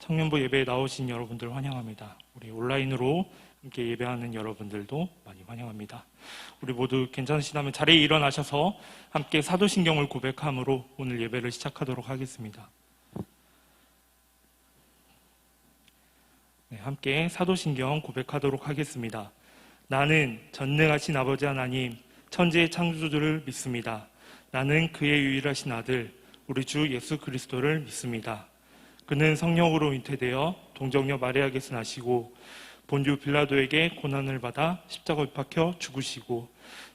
청년부 예배에 나오신 여러분들 환영합니다. 우리 온라인으로 함께 예배하는 여러분들도 많이 환영합니다. 우리 모두 괜찮으시다면 자리에 일어나셔서 함께 사도신경을 고백함으로 오늘 예배를 시작하도록 하겠습니다. 네, 함께 사도신경 고백하도록 하겠습니다. 나는 전능하신 아버지 하나님, 천지의 창조주를 믿습니다. 나는 그의 유일하신 아들, 우리 주 예수 그리스도를 믿습니다. 그는 성령으로 잉태되어 동정녀 마리아에게서 나시고 본주 빌라도에게 고난을 받아 십자가에 못 박혀 죽으시고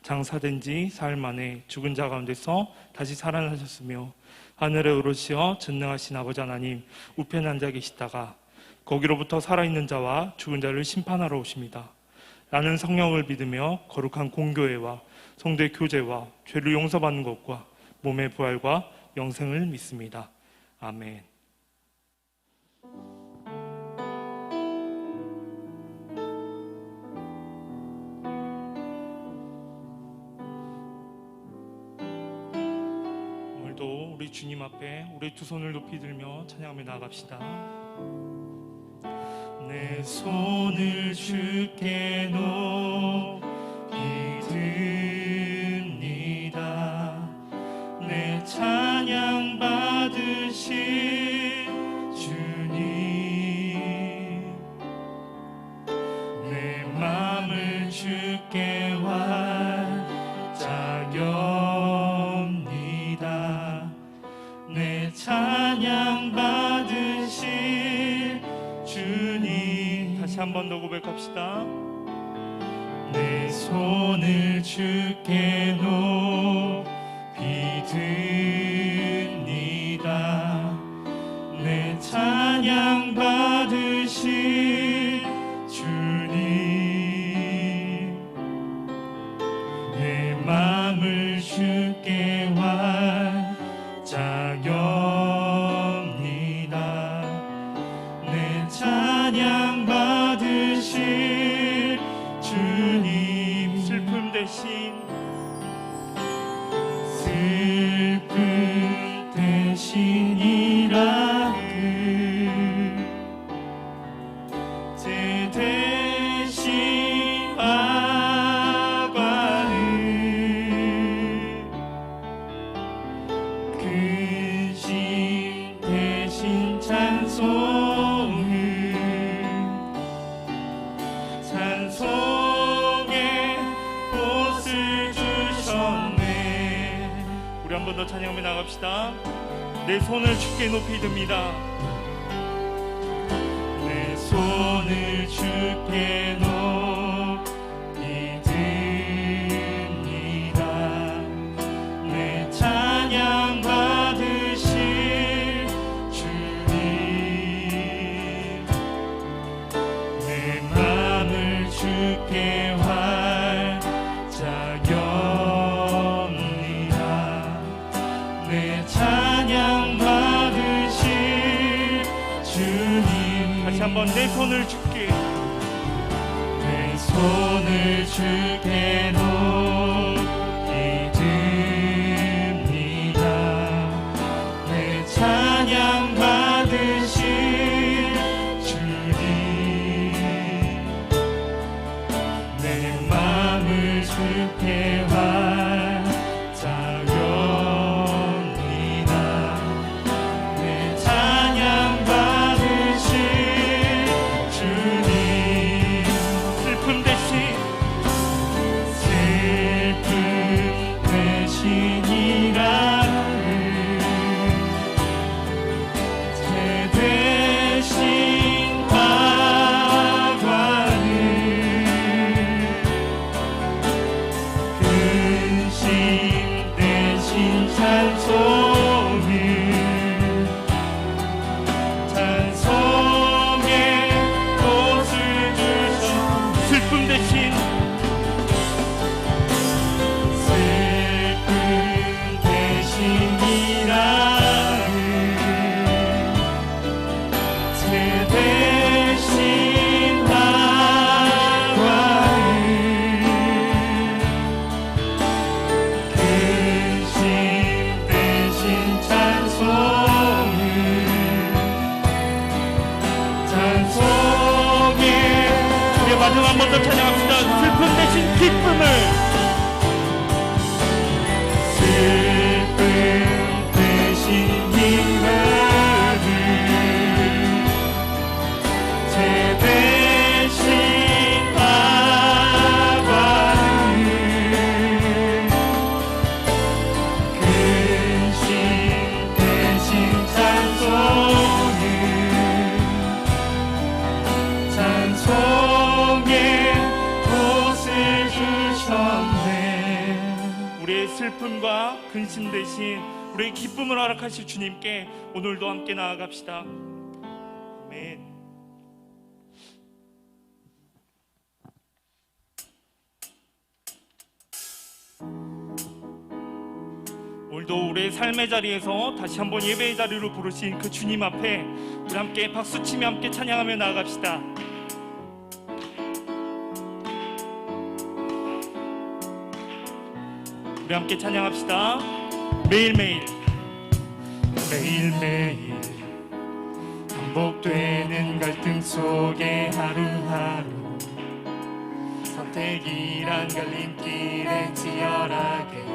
장사된 지 사흘 만에 죽은 자 가운데서 다시 살아나셨으며 하늘에 오르시어 전능하신 아버지 하나님 우편에 앉아 계시다가 거기로부터 살아있는 자와 죽은 자를 심판하러 오십니다. 나는 성령을 믿으며 거룩한 공교회와 성도의 교제와 죄를 용서받는 것과 몸의 부활과 영생을 믿습니다. 아멘. 오늘도 우리 주님 앞에 우리 두 손을 높이 들며 찬양하며 나아갑시다. 내 손을 주께 높이 듭니다. 내 찬양 받으신 주님, 내 맘을 주께 완짝엽니다. 내 찬양 받으신 주님, 다시 한 번 더 고백합시다. 내 손을 주께 높이 듭니다. 내 찬양 받으신 주님, 내 맘을 주께 완짝엽니다. 내 찬양 받으신 주님, 슬픔 대신이라 제 대신 아과를 그 신 대신 찬송의 옷을 주셨네. 우리 한 번 더 찬양하며 나갑시다. 내 손을 주께 높이 듭니다. 내 손을 주께 높이 듭니다. 내 찬양 받으실 주님, 내 맘을 주께 완짝엽니다. 내 찬양 받으실 주님, 다시 한번 내 손을 주께, 내 손을 주께 높이 듭니다. 내 찬양 받으실 주님, 내 맘을 주께 완짝엽니다. 내 찬양 받으실 주님, 슬픔 대신 마지막 한 번 더 찬양합시다. 슬픔 대신 기쁨을. 슬픔 대신 기쁨을 제 대신 아바는 근심 대신 찬송의 옷을 주셨네. 우리의 슬픔과 근심 대신 우리의 기쁨을 허락하실 주님께 오늘도 함께 나아갑시다. 아멘. 오늘도 우리의 삶의 자리에서 다시 한번 예배의 자리로 부르신 그 주님 앞에 우리 함께 박수치며 함께 찬양하며 나아갑시다. 우리 함께 찬양합시다. 매일매일 매일매일 반복되는 갈등 속에 하루하루 선택이란 갈림길에 치열하게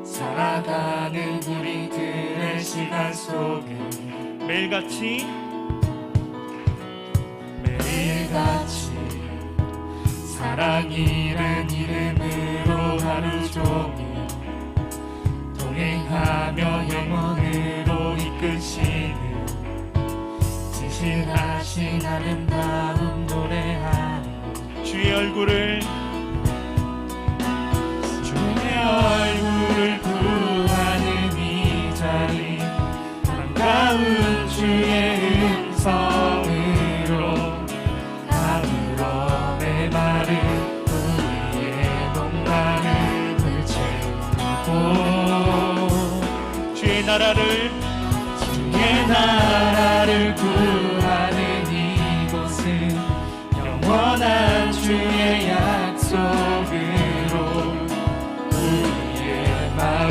살아가는 우리들의 시간 속에 매일같이 사랑이란 이름으로 하루 종일 동행하며 영원으로 이끄시는 진실하신 아름다운 노래하며 주의 얼굴을 구하는 이 자리 반가운 주의 음성으로 아무런 메마른 우리의 목마름을 채우고 주의 나라를 구하는 이곳은 영원한 주의 약속으로 우리의 마음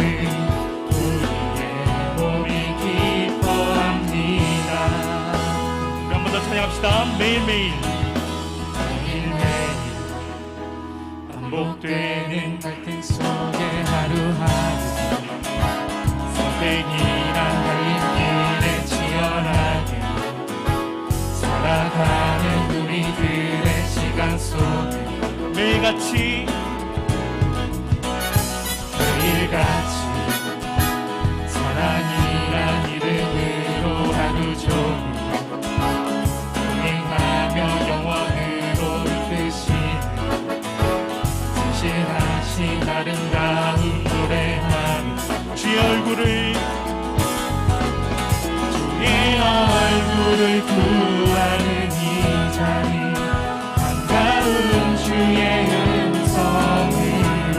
우리의 몸이 기뻐합니다. 우리 한 번 더 찬양합시다. 매일매일 반복되는 갈등 속에 하루하루 선택이란 갈림길에 치열하게 살아가는 우리들의 시간 속에 매일같이 사랑이란 이름으로 하루 종일 동행하며 영원으로 이끄시는 진실하신 아름다운 노래하며 주의 얼굴을 구하는 이 자리 반가운 주의 음성으로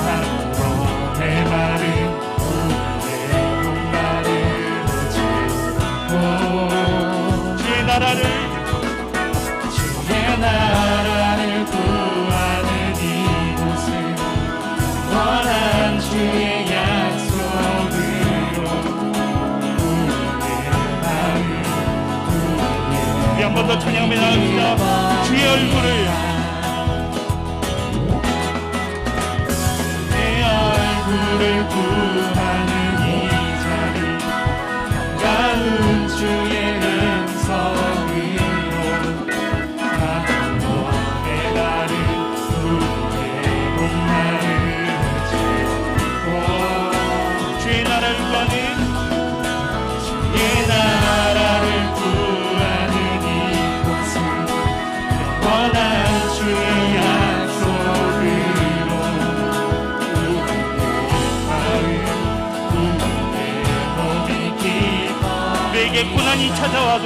아무런 메마른 우리의 목마름을 채우고 주의 나라를 구하는 이곳은 원한 주의 약속으로 우리 한 번 더 찬양하며 나갑시다. 주의 얼굴을 구하는 이 자리 반가운 주의 음성으로 아무런 메마른 우리의 목마름을 채우고 주의 나라를 구하는 원한 주의 약속으로 우리의 몸이 기뻐 우리에게 고난이 찾아와도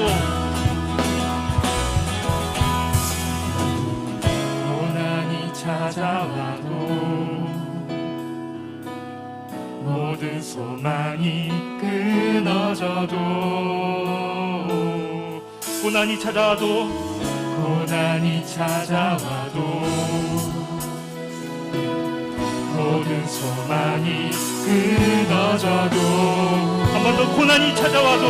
모든 소망이 끊어져도 고난이 찾아와도 모든 소망이 끊어져도 한 번 더 고난이 찾아와도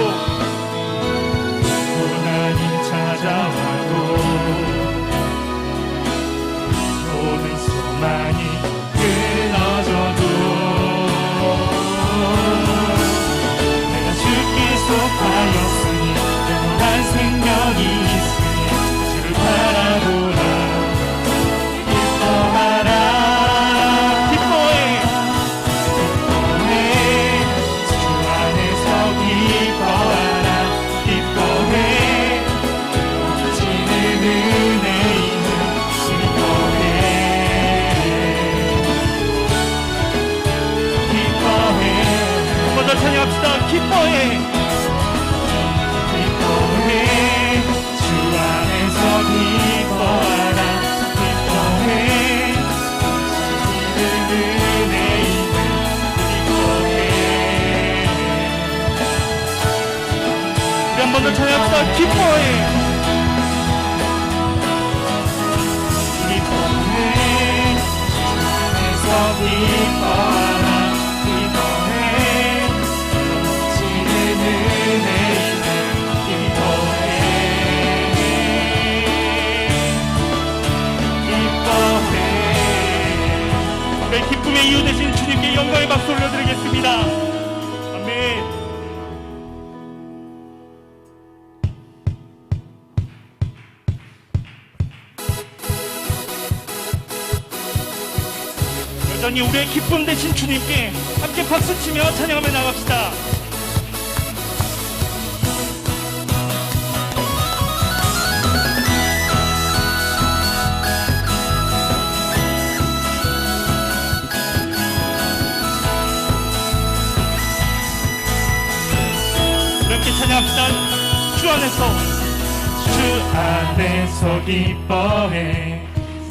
찬양합시다. 기뻐해 기뻐해 주 안에서 기뻐하라 기뻐해 주시는 은혜 기뻐해 우리 한 번 더 찬양합시다. 기뻐해 기뻐해 주 안에서 기뻐하라 기뻐해 주시는 은혜 내 기쁨의 이유 되신 주님께 영광의 박수 올려드리겠습니다. 아멘. 여전히 우리의 기쁨 되신 주님께 함께 박수치며 찬양하며 나갑시다. 이렇게 찬양합시다. 주 안에서 기뻐해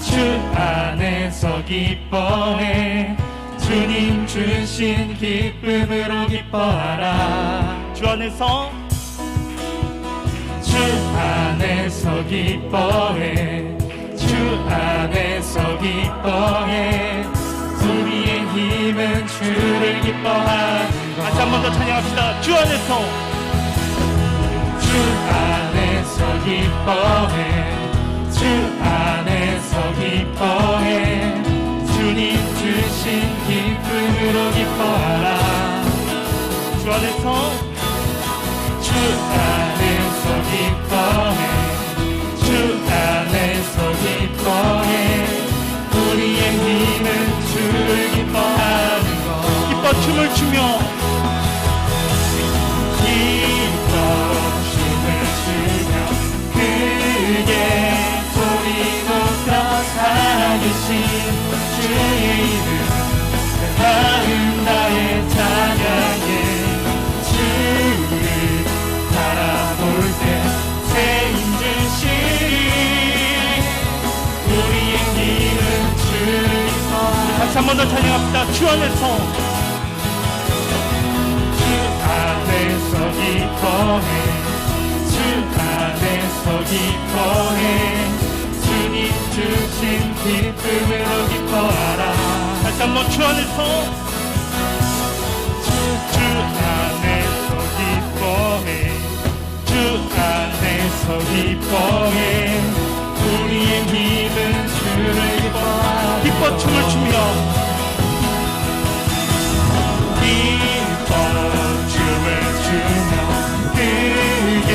주 안에서 기뻐해 주님 주신 기쁨으로 기뻐하라 주 안에서 기뻐해 주 안에서 기뻐해 우리의 힘은 주를 기뻐하는 것 다시 한 번 더 찬양합시다. 주 안에서 기뻐해 주 안에서 기뻐해 주님 주신 기쁨으로 기뻐하라 주 안에서 기뻐해 주 안에서 기뻐해 우리의 힘은 주를 기뻐하는 것 기뻐 춤을 추며 크게 소리 높여 살아계신 주의 이름 내 마음 다해 찬양해 주를 바라볼 때 새 힘 주시리 우리의 힘은 주를 기뻐하라 다시 한 번 더 찬양합시다. 주 안에서 기뻐해 주 안에서 기뻐해 주님 주신 기쁨으로 기뻐하라 다시 한 번 주 안에서 주 안에서 기뻐해 주 안에서 기뻐해 우리의 힘은 주를 기뻐하라 기뻐 춤을 추며 춤을 추며 크게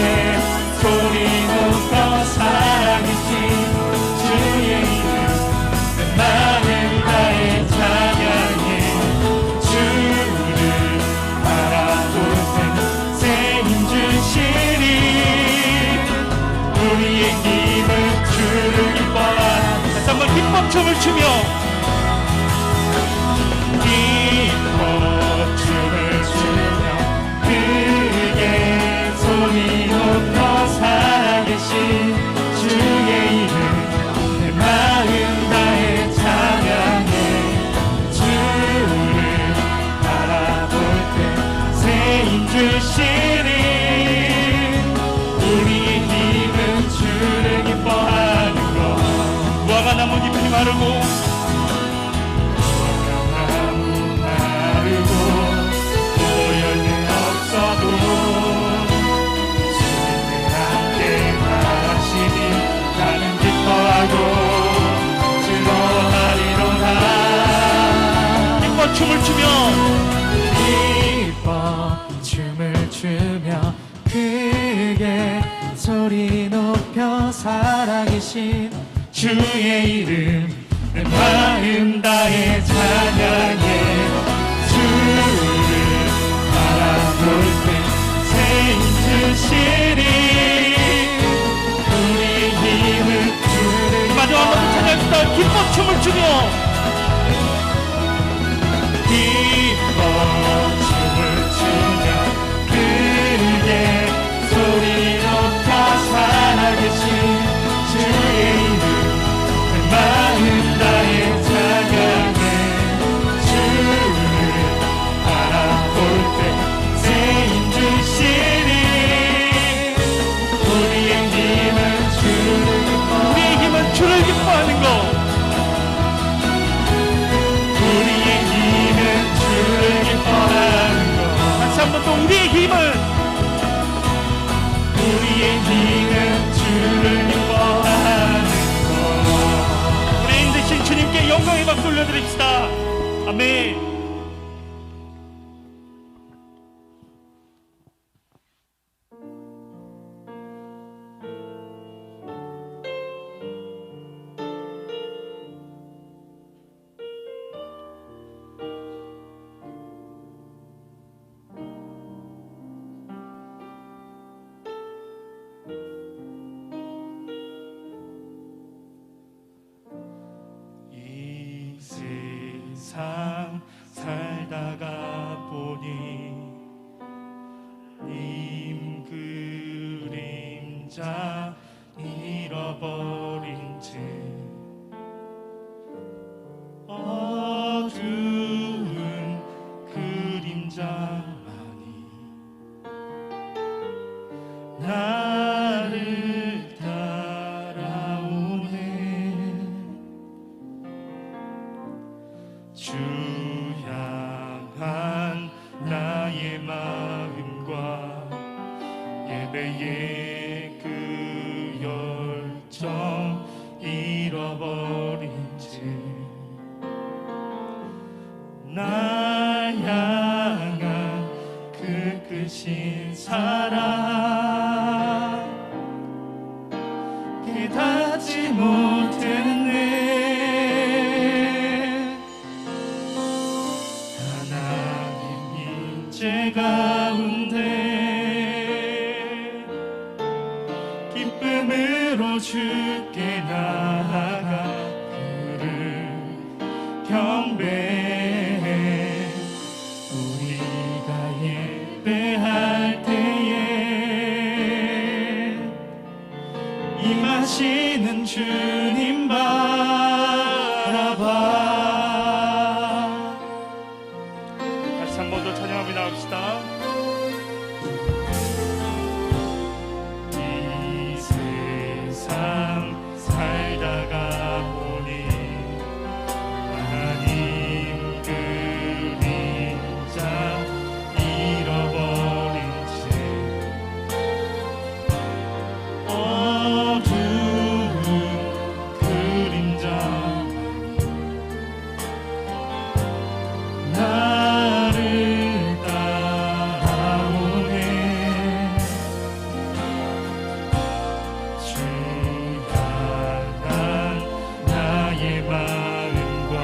소리 높여 살아계신 주의 이름 내 마음 다해 찬양해 주를 바라볼 때 새 힘 주시리 우리의 힘은 주를 기뻐하라 다시 한 번 기뻐 춤을 추며 춤을 추며 크게 소리 높여 살아계신 주의 이름 내 마음 다해 찬양해 주를 바라볼 때 새 힘 주시리 우리의 힘은 주를 기뻐하는 것 무화과 나뭇잎이 마르고 춤을 추며 기뻐 춤을 추며 크게 소리 높여 살아계신 주의 이름 내 마음 다해 찬양해 주를 바라볼 때 새 힘 주시리 우리의 힘을 주를 마지막 한번 찬양합시다. 기뻐 춤을 추며 기뻐 춤을 추며 올려드립시다. 아멘. 이 세상 살다가 보니 님 그림자 잃어버린 채 어두운 그림자만이 나를 따라오네. 주 향한 나의 마음과 예배의 그 열정 잃어버린 채 날 향한 그 크신 사랑 깨닫지 못했네. 하나님 임재 가운데 기쁨으로 주께 나아가 그를 경배해. 우리가 예배할 때에 임하시는 주님 바라봐. 다시 한 번 더 찬양하며 나갑시다. 이 세상 살다가 보니 하나님 그림자 잃어버린 채 어두운 그림자만이 나를 따라오네. 주 향한 나의 마음과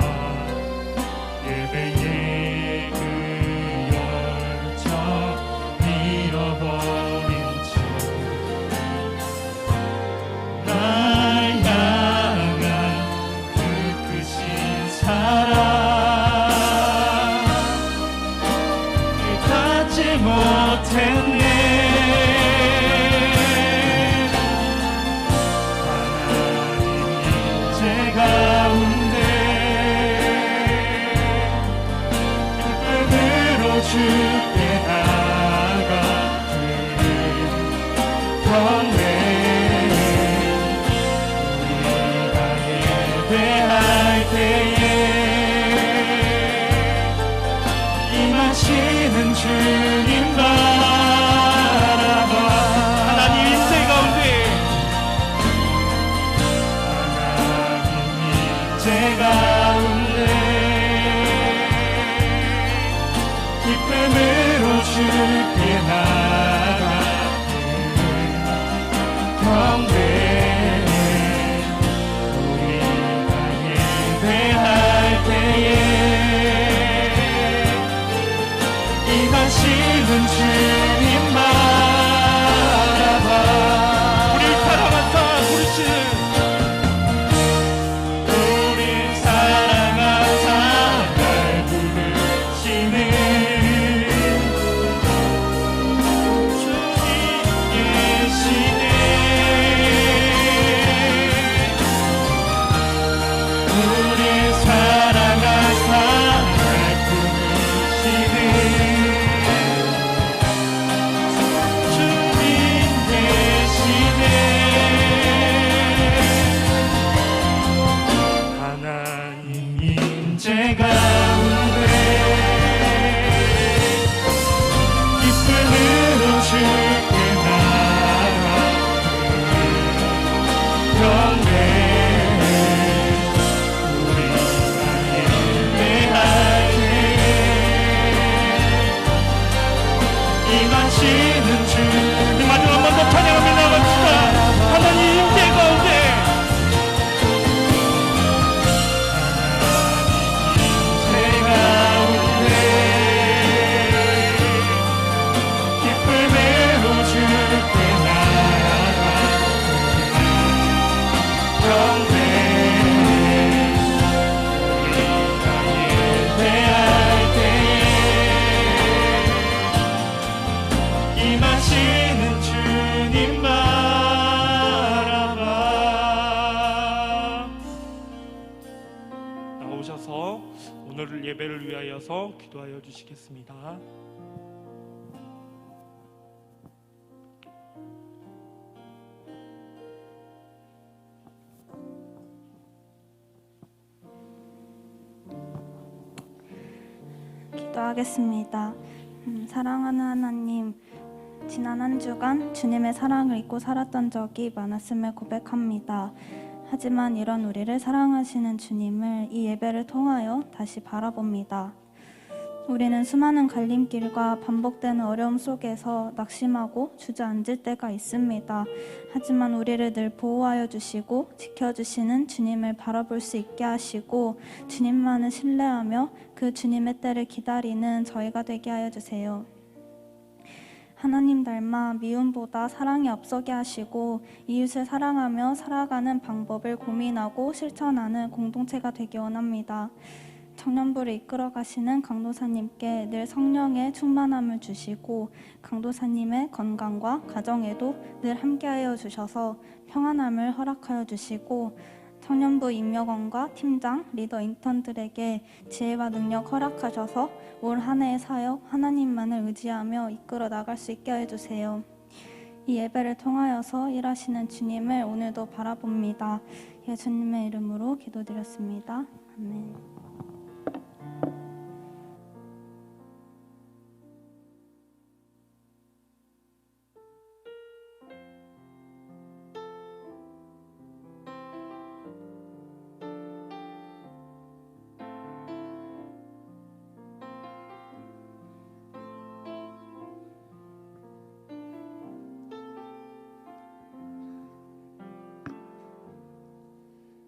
예배의 그 열정 잃어버린 채 날 향한 그 크신 사랑 깨닫지 못했네. 하나님 임재 가운데 기쁨으로 주께 나아가 그를 경배해. 우리가 예배할 때에 임하시는 주님 바라봐. 하나님 임재 가운데 하나님 임재 가운데 기쁨으로 주께 나아가 경배해. 우리가 예배할 때에 임하시는 주님 바라봐. 우리 사랑하사 부르시는 우리 사랑하사 날 부르시는 주님 계시네. 우리 사랑하사 날 부르시는 주님 계시네. 하나님 임재 가운데 기쁨으로 주께 나아가 경배해. 우리가 임하시는 주 우리 마지막 한 번 더 찬양하며 나갑시다. 하나님 임재 가운데 기쁨으로 주께 나아가 평생 우리가 예배할 때에 임하시는 주님 바라봐. 나오셔서 오늘 예배를 위하여서 기도하여 주시겠습니다. 기도하겠습니다. 사랑하는 하나님, 지난 한 주간 주님의 사랑을 잊고 살았던 적이 많았음을 고백합니다. 하지만 이런 우리를 사랑하시는 주님을 이 예배를 통하여 다시 바라봅니다. 우리는 수많은 갈림길과 반복되는 어려움 속에서 낙심하고 주저앉을 때가 있습니다. 하지만 우리를 늘 보호하여 주시고 지켜주시는 주님을 바라볼 수 있게 하시고 주님만을 신뢰하며 그 주님의 때를 기다리는 저희가 되게 하여 주세요. 하나님 닮아 미움보다 사랑이 앞서게 하시고 이웃을 사랑하며 살아가는 방법을 고민하고 실천하는 공동체가 되기 원합니다. 청년부를 이끌어 가시는 강도사님께 늘 성령의 충만함을 주시고 강도사님의 건강과 가정에도 늘 함께하여 주셔서 평안함을 허락하여 주시고 청년부 임역원과 팀장, 리더 인턴들에게 지혜와 능력 허락하셔서 올 한 해의 사역 하나님만을 의지하며 이끌어 나갈 수 있게 해주세요. 이 예배를 통하여서 일하시는 주님을 오늘도 바라봅니다. 예수님의 이름으로 기도드렸습니다. 아멘.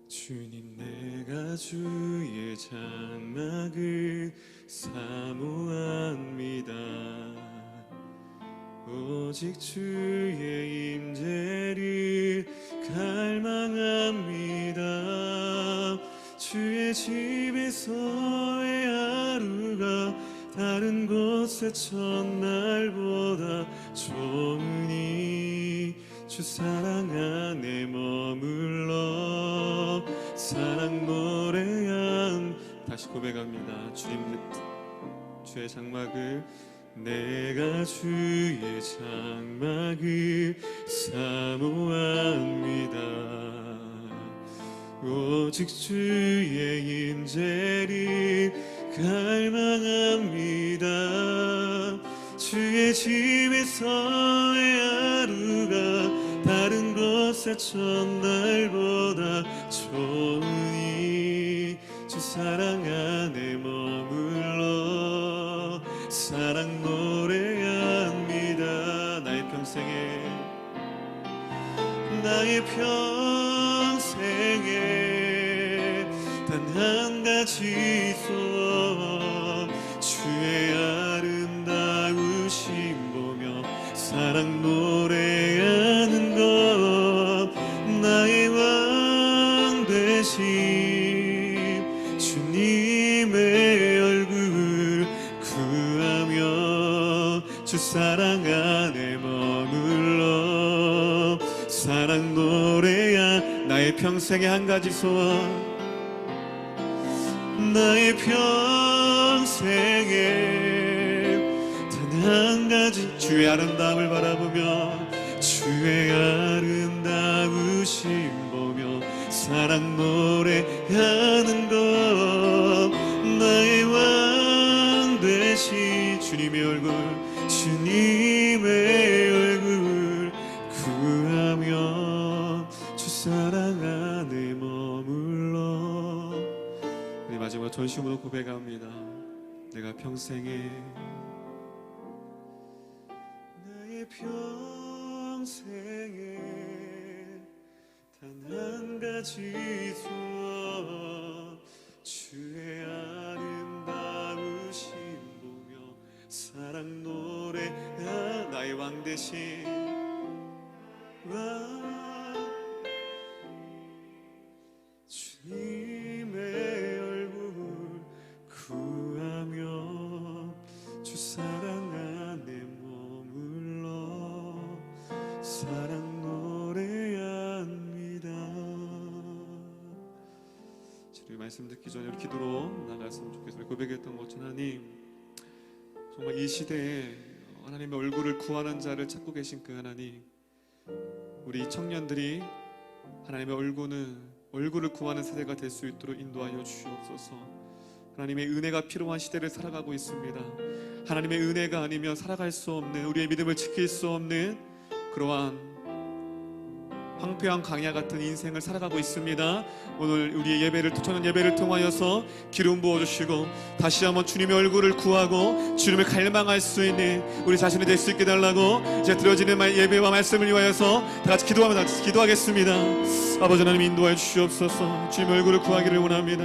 주님, 내가 주의 장막을 사모합니다. 오직 주의 임재를 갈망합니다. 주의 집에서의 하루가 다른 곳의 첫날보다 좋으니 주 사랑 안에 머물러 사랑 노래한 다시 고백합니다. 주님, 주의 장막을 내가 주의 장막을 사모합니다. 오직 주의 임재를 갈망합니다. 주의 집에서의 하루가 다른 곳의 첫날보다 좋으니 주 사랑 안에 머물러 사랑 노래합니다. 나의 평생에 단 한 가지 소원 주의 아름다우심 보며 사랑 노래하는 것 나의 왕 되신 주님의 얼굴 구하며 주 사랑 안에 머물러 사랑 노래야 나의 평생의 한 가지 소원 나의 평생에 단 한 가지 주의 아름다움을 바라보며 주의 아름다우심 보며 사랑 노래하는 것 나의 왕 되신 주님의 얼굴 구하며 주 사랑 안에 머물러 우리 마지막 전심으로 고백합니다. 내가 평생에 평생에 단 한 가지 소원 주의 아름다우심 보며 사랑 노래 나의 왕 대신 주님의 얼굴 구하며 주 사랑 안에 머물러 사랑 노래합니다. 주님 말씀 듣기 전에 우리 기도로 나갔으면 좋겠습니다. 고백했던 것처럼 하나님, 정말 이 시대에 하나님의 얼굴을 구하는 자를 찾고 계신 그 하나님, 우리 청년들이 하나님의 얼굴을 구하는 세대가 될 수 있도록 인도하여 주시옵소서. 하나님의 은혜가 필요한 시대를 살아가고 있습니다. 하나님의 은혜가 아니면 살아갈 수 없는, 우리의 믿음을 지킬 수 없는 그러한 황폐한 광야 같은 인생을 살아가고 있습니다. 오늘 우리의 예배를, 청년 예배를 통하여서 기름 부어주시고 다시 한번 주님의 얼굴을 구하고 주님을 갈망할 수 있는 우리 자신이 될 수 있게 달라고 이제 드려지는 예배와 말씀을 위하여서 다 같이 기도하겠습니다. 아버지 하나님 인도하여 주시옵소서. 주님의 얼굴을 구하기를 원합니다.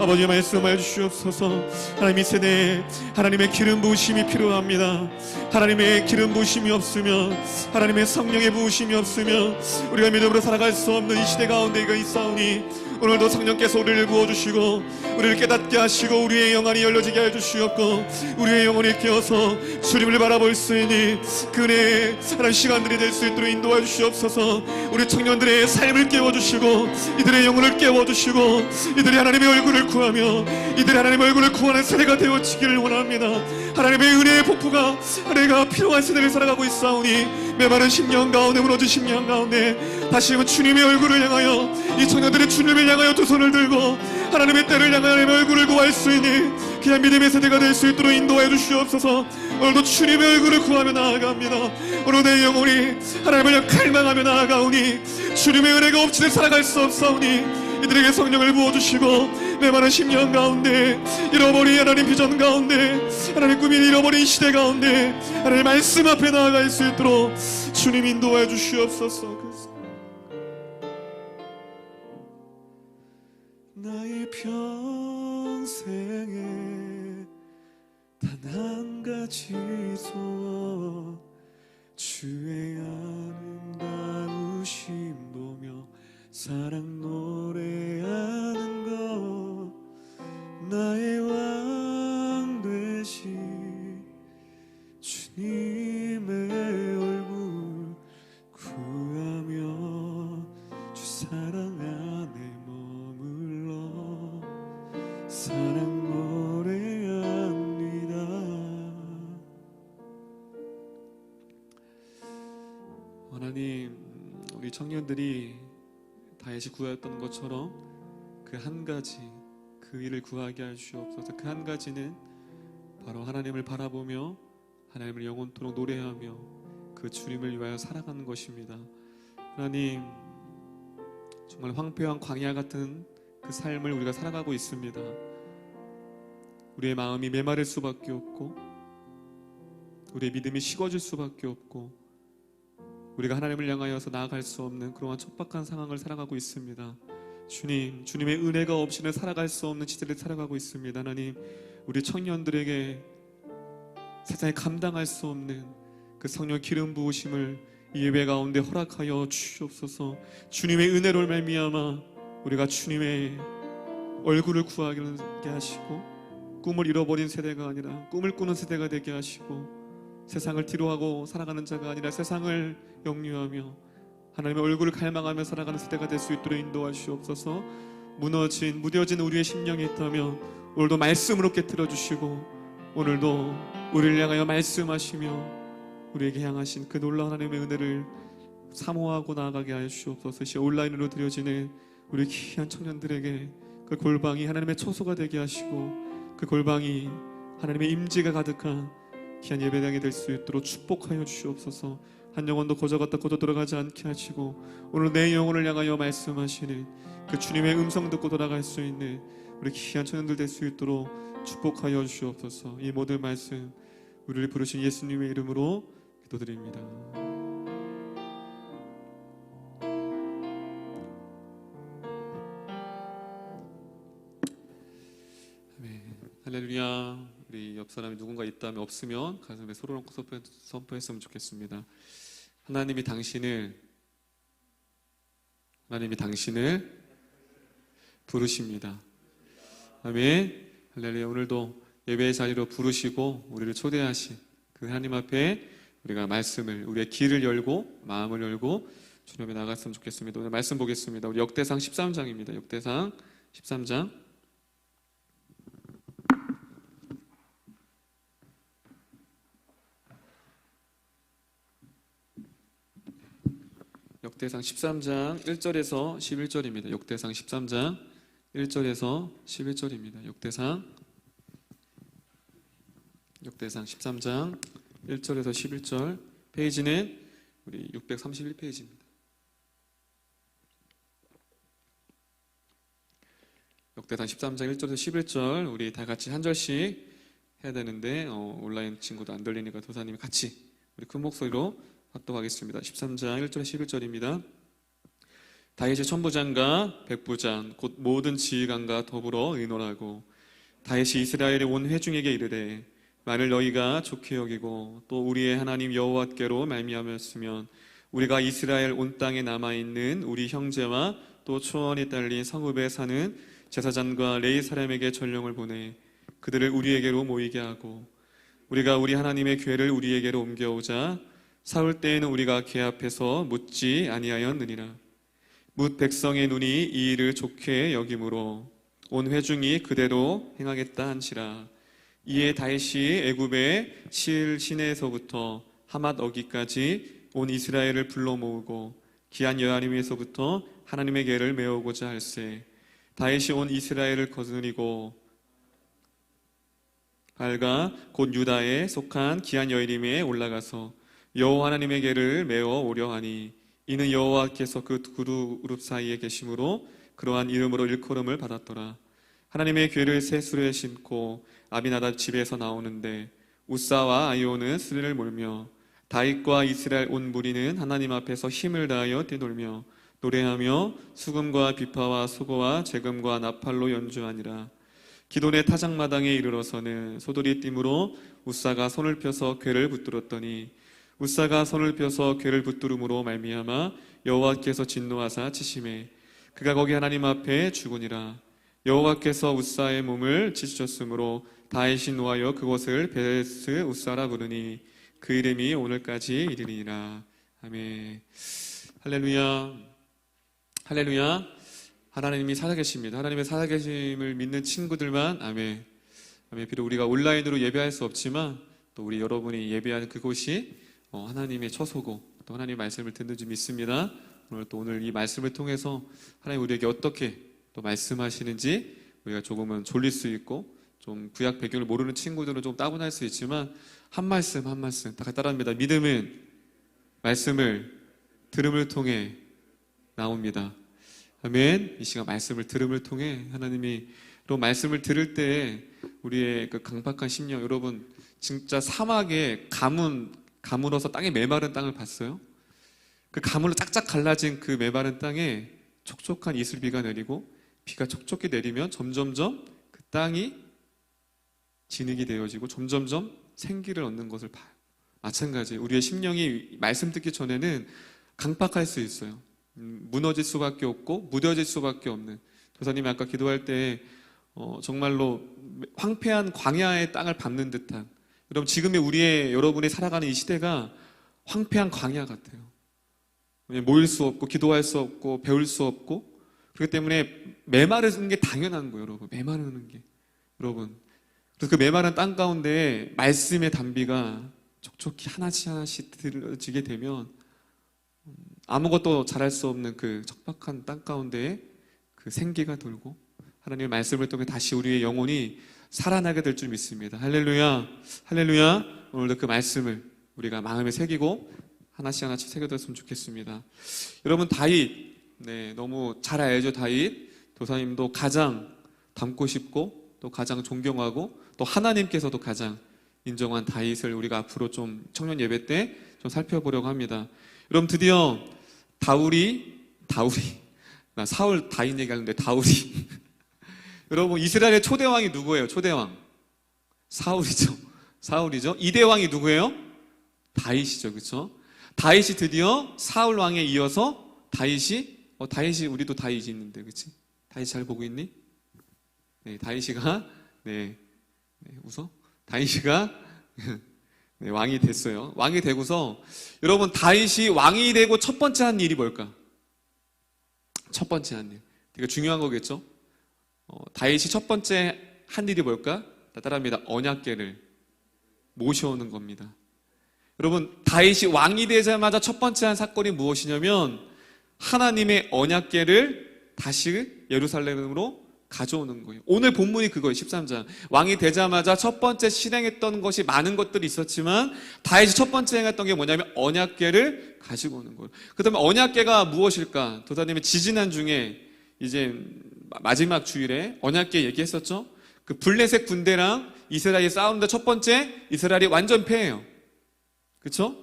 아버지 말씀하여 주시옵소서. 하나님 이 세대에 하나님의 기름 부으심이 필요합니다. 하나님의 기름 부으심이 없으면, 하나님의 성령의 부으심이 없으면 우리가 믿음으로 살아갈 수 없는 이 시대 가운데 있사오니 오늘도 성령께서 우리를 부어주시고 우리를 깨닫게 하시고 우리의 영안이 열려지게 해주시옵고 우리의 영혼이 깨어서 주님을 바라볼 수 있는 그 은혜의 하나님 시간들이 될 수 있도록 인도해 주시옵소서. 우리 청년들의 삶을 깨워주시고 이들의 영혼을 깨워주시고 이들이 하나님의 얼굴을 구하며 이들이 하나님의 얼굴을 구하는 세대가 되어지기를 원합니다. 하나님의 은혜의 폭포가 은혜가 필요한 세대를 살아가고 있사오니 메마른 심령 가운데, 무너진 심령 가운데 다시 한번 주님의 얼굴을 향하여, 이 청년들의 주님을 향하여 두 손을 들고 하나님의 때를 향하여 하나님의 얼굴을 구할 수 있는 그냥 믿음의 세대가 될 수 있도록 인도해 주시옵소서. 오늘도 주님의 얼굴을 구하며 나아갑니다. 오늘 내 영혼이 하나님을 갈망하며 나아가오니 주님의 은혜가 없이는 살아갈 수 없사오니 이들에게 성령을 부어주시고 메마른 심령 가운데, 잃어버린 하나님 비전 가운데, 하나님 꿈이 잃어버린 시대 가운데 하나님 말씀 앞에 나아갈 수 있도록 주님 인도해 주시옵소서. 나의 평생에 단 한 가지 소원 주의 아름다우심 보며 사랑 노래하는 것 나의 왕 되신 주님의 얼굴 구하며 주 사랑 안에 머물러 사랑 노래합니다. 하나님, 우리 청년들이 다윗이 구하였던 것처럼 그 한 가지, 그 일을 구하게 하시옵소서. 그 한 가지는 바로 하나님을 바라보며 하나님을 영원토록 노래하며 그 주님을 위하여 살아가는 것입니다. 하나님, 정말 황폐한 광야 같은 그 삶을 우리가 살아가고 있습니다. 우리의 마음이 메마를 수밖에 없고 우리의 믿음이 식어질 수밖에 없고 우리가 하나님을 향하여서 나아갈 수 없는 그러한 척박한 상황을 살아가고 있습니다. 주님, 주님의 은혜가 없이는 살아갈 수 없는 시대를 살아가고 있습니다. 하나님, 우리 청년들에게 세상에 감당할 수 없는 그 성령 기름 부으심을 이 예배 가운데 허락하여 주시옵소서. 주님의 은혜로 말미암아 우리가 주님의 얼굴을 구하게 하시고 꿈을 잃어버린 세대가 아니라 꿈을 꾸는 세대가 되게 하시고 세상을 뒤로하고 살아가는 자가 아니라 세상을 영유하며 하나님의 얼굴을 갈망하며 살아가는 세대가 될 수 있도록 인도하시옵소서. 무뎌진 우리의 심령이 있다면 오늘도 말씀으로 깨트려 주시고 오늘도 우리를 향하여 말씀하시며 우리에게 향하신 그 놀라운 하나님의 은혜를 사모하고 나아가게 하여 주시옵소서. 이 온라인으로 드려지는 우리 귀한 청년들에게 그 골방이 하나님의 처소가 되게 하시고 그 골방이 하나님의 임재가 가득한 귀한 예배당이 될 수 있도록 축복하여 주시옵소서. 한 영혼도 거저갔다 거저 들어가지 않게 하시고 오늘 내 영혼을 향하여 말씀하시는 그 주님의 음성 듣고 돌아갈 수 있는 우리 귀한 청년들 될 수 있도록 축복하여 주시옵소서. 이 모든 말씀 우리를 부르신 예수님의 이름으로 기도드립니다. 아멘. 할렐루야. 우리 옆 사람이 누군가 있다면 없으면 가슴에 손을 얹고 선포했으면 좋겠습니다. 하나님이 당신을 부르십니다. 아멘. 할렐루야. 오늘도 예배의 자리로 부르시고 우리를 초대하신 그 하나님 앞에 우리가 말씀을, 우리의 귀를 열고 마음을 열고 주님에 나갔으면 좋겠습니다. 오늘 말씀 보겠습니다. 우리 역대상 13장입니다. 역대상 13장. 역대상 13장 1절에서 11절입니다. 역대상 13장 1절에서 11절입니다. 역대상 13장 1절에서 11절. 페이지는 우리 631페이지입니다. 역대상 13장 1절에서 11절 우리 다 같이 한 절씩 해야 되는데 온라인 친구도 안 들리니까 도사님이 같이 우리 큰 목소리로 합독하겠습니다. 13장 1절 11절입니다. 다윗의 천부장과 백부장 곧 모든 지휘관과 더불어 의논하고 다윗이 이스라엘의 온 회중에게 이르되 만일 너희가 좋게 여기고 또 우리의 하나님 여호와께로 말미암았으면 우리가 이스라엘 온 땅에 남아있는 우리 형제와 또 초원에 딸린 성읍에 사는 제사장과 레위 사람에게 전령을 보내 그들을 우리에게로 모이게 하고 우리가 우리 하나님의 궤를 우리에게로 옮겨오자 사울 때에는 우리가 궤 앞에서 묻지 아니하였느니라. 뭇 백성의 눈이 이 일을 좋게 여김으로 온 회중이 그대로 행하겠다 한지라. 이에 다윗이 애굽의 실 시내에서부터 하맛 어기까지 온 이스라엘을 불러 모으고 기한 여아림에서부터 하나님의 궤를 메우고자 할세. 다윗이 온 이스라엘을 거느리고 발가 곧 유다에 속한 기한 여아림에 올라가서 여호와 하나님의 궤를 메어 오려 하니 이는 여호와께서 그 그룹 사이에 계심으로 그러한 이름으로 일컬음을 받았더라. 하나님의 궤를 새 수레에 심고 아비나답 집에서 나오는데 우사와 아이오는 수레를 몰며 다윗과 이스라엘 온 무리는 하나님 앞에서 힘을 다하여 뛰놀며 노래하며 수금과 비파와 수고와 재금과 나팔로 연주하니라. 기돈의 타작마당에 이르러서는 소들이 띠므로 우사가 손을 펴서 궤를 붙들었더니 우사가 손을 펴서 궤를 붙들음으로 말미암아 여호와께서 진노하사 치심에 그가 거기 하나님 앞에 죽으니라. 여호와께서 우사의 몸을 찢으셨으므로 다윗이 노하여 그곳을 베레스 우사라 부르니 그 이름이 오늘까지 이르니라. 아멘. 할렐루야. 할렐루야. 하나님이 살아계십니다. 하나님의 살아계심을 믿는 친구들만 아멘. 아멘. 비록 우리가 온라인으로 예배할 수 없지만 또 우리 여러분이 예배하는 그곳이 하나님의 처소고 또 하나님의 말씀을 듣는 줄 믿습니다. 오늘 이 말씀을 통해서 하나님 우리에게 어떻게 또 말씀하시는지 우리가 조금은 졸릴 수 있고 좀 구약 배경을 모르는 친구들은 좀 따분할 수 있지만 한 말씀 다 같이 따라합니다. 믿음은 말씀을 들음을 통해 나옵니다. 아멘. 이 시간 말씀을 들음을 통해 하나님이 또 말씀을 들을 때 우리의 그 강박한 심령, 여러분 진짜 사막에 가물어서 땅에 메마른 땅을 봤어요? 그 가물로 짝짝 갈라진 그 메마른 땅에 촉촉한 이슬비가 내리고 비가 촉촉히 내리면 점점점 그 땅이 진흙이 되어지고 점점점 생기를 얻는 것을 봐요. 마찬가지 우리의 심령이 말씀 듣기 전에는 강박할 수 있어요. 무너질 수밖에 없고 무뎌질 수밖에 없는. 도사님이 아까 기도할 때 정말로 황폐한 광야의 땅을 밟는 듯한, 여러분 지금의 여러분이 살아가는 이 시대가 황폐한 광야 같아요. 모일 수 없고 기도할 수 없고 배울 수 없고, 그렇기 때문에 메마르는 게 당연한 거예요. 여러분 메마르는 게, 여러분 그래서 그 메마른 땅 가운데 말씀의 단비가 촉촉히 하나씩 들어지게 되면 아무것도 잘할 수 없는 그 척박한 땅 가운데 그 생기가 돌고 하나님의 말씀을 통해 다시 우리의 영혼이 살아나게 될 줄 믿습니다. 할렐루야, 할렐루야. 오늘도 그 말씀을 우리가 마음에 새기고 하나씩 새겨뒀으면 좋겠습니다. 여러분 다윗, 너무 잘 알죠. 다윗 도사님도 가장 닮고 싶고 또 가장 존경하고 또 하나님께서도 가장 인정한 다윗을 우리가 앞으로 좀 청년 예배 때 좀 살펴보려고 합니다. 여러분 드디어 나 사울 다윗 얘기하는데 다울이 여러분 이스라엘의 초대왕이 누구예요? 초대왕 사울이죠. 이대왕이 누구예요? 다윗이죠. 그렇죠? 다윗이 드디어 사울 왕에 이어서 다윗이 우리도 다윗이 있는데 그렇지? 다윗 잘 보고 있니? 네, 다윗이가 웃어? 다윗이가 네, 왕이 됐어요. 왕이 되고서 여러분 다윗이 왕이 되고 첫 번째 한 일이 뭘까? 첫 번째 한 일. 되게 중요한 거겠죠? 다윗이 첫 번째 한 일이 뭘까? 따라합니다. 언약궤를 모셔오는 겁니다. 여러분 다윗이 왕이 되자마자 첫 번째 한 사건이 무엇이냐면 하나님의 언약궤를 다시 예루살렘으로 가져오는 거예요. 오늘 본문이 그거예요. 13장. 왕이 되자마자 첫 번째 실행했던 것이 많은 것들이 있었지만 다윗이 첫 번째 행했던 게 뭐냐면 언약궤를 가지고 오는 거예요. 그 다음에 언약궤가 무엇일까? 도사님이 지지난 중에 이제 마지막 주일에 언약궤 얘기했었죠. 그 블레셋 군대랑 이스라엘이 싸우는데 첫 번째 이스라엘이 완전 패해요. 그렇죠?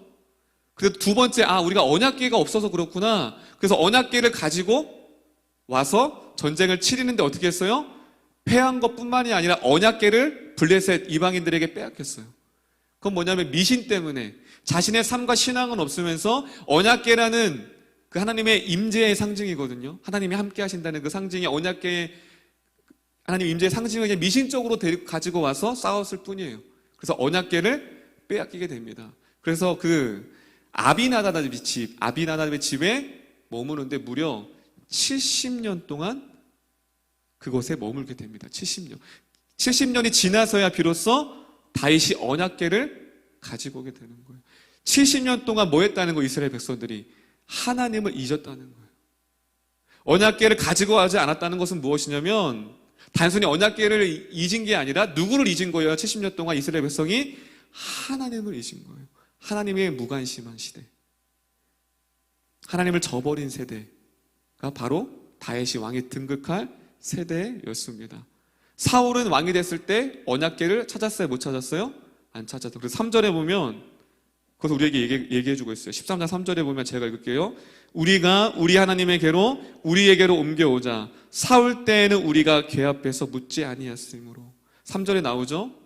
그래서 두 번째 우리가 언약궤가 없어서 그렇구나. 그래서 언약궤를 가지고 와서 전쟁을 치르는데 어떻게 했어요? 패한 것뿐만이 아니라 언약궤를 블레셋 이방인들에게 빼앗겼어요. 그건 뭐냐면 미신 때문에 자신의 삶과 신앙은 없으면서 언약궤라는 그 하나님의 임재의 상징이거든요. 하나님이 함께 하신다는 그 상징이 언약궤의 하나님 임재의 상징을 그냥 미신적으로 가지고 와서 싸웠을 뿐이에요. 그래서 언약궤를 빼앗기게 됩니다. 그래서 그 아비나답의 집에 머무는데 무려 70년 동안 그곳에 머물게 됩니다. 70년이 지나서야 비로소 다윗이 언약궤를 가지고 오게 되는 거예요. 70년 동안 뭐 했다는 거예요? 이스라엘 백성들이 하나님을 잊었다는 거예요. 언약궤를 가지고 가지 않았다는 것은 무엇이냐면 단순히 언약궤를 잊은 게 아니라 누구를 잊은 거예요? 70년 동안 이스라엘 백성이 하나님을 잊은 거예요. 하나님의 무관심한 시대, 하나님을 저버린 세대가 바로 다윗이 왕에 등극할 세대였습니다. 사울은 왕이 됐을 때 언약궤를 찾았어요? 못 찾았어요? 안 찾았어요. 그래서 3절에 보면 그것을 우리에게 얘기해주고 있어요. 13장 3절에 보면 제가 읽을게요. 우리가 우리 하나님의 궤로 우리에게로 옮겨오자 사울 때에는 우리가 궤 앞에서 묻지 아니하였으므로. 3절에 나오죠.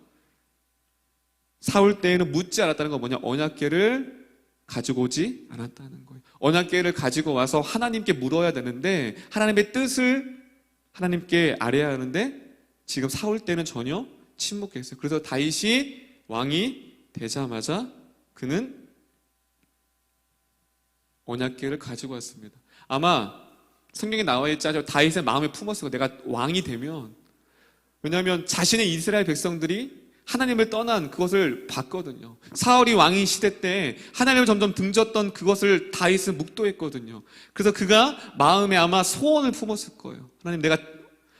사울 때에는 묻지 않았다는 건 뭐냐? 언약궤를 가지고 오지 않았다는 거예요. 언약궤를 가지고 와서 하나님께 물어야 되는데 하나님의 뜻을 하나님께 아뢰야 하는데 지금 사울 때는 전혀 침묵했어요. 그래서 다윗이 왕이 되자마자 그는 언약궤를 가지고 왔습니다. 아마 성경에 나와 있지 않죠. 다윗의 마음에 품었어요. 내가 왕이 되면, 왜냐하면 자신의 이스라엘 백성들이 하나님을 떠난 그것을 봤거든요. 사울이 왕인 시대 때 하나님을 점점 등졌던 그것을 다윗은 묵도했거든요. 그래서 그가 마음에 아마 소원을 품었을 거예요. 하나님, 내가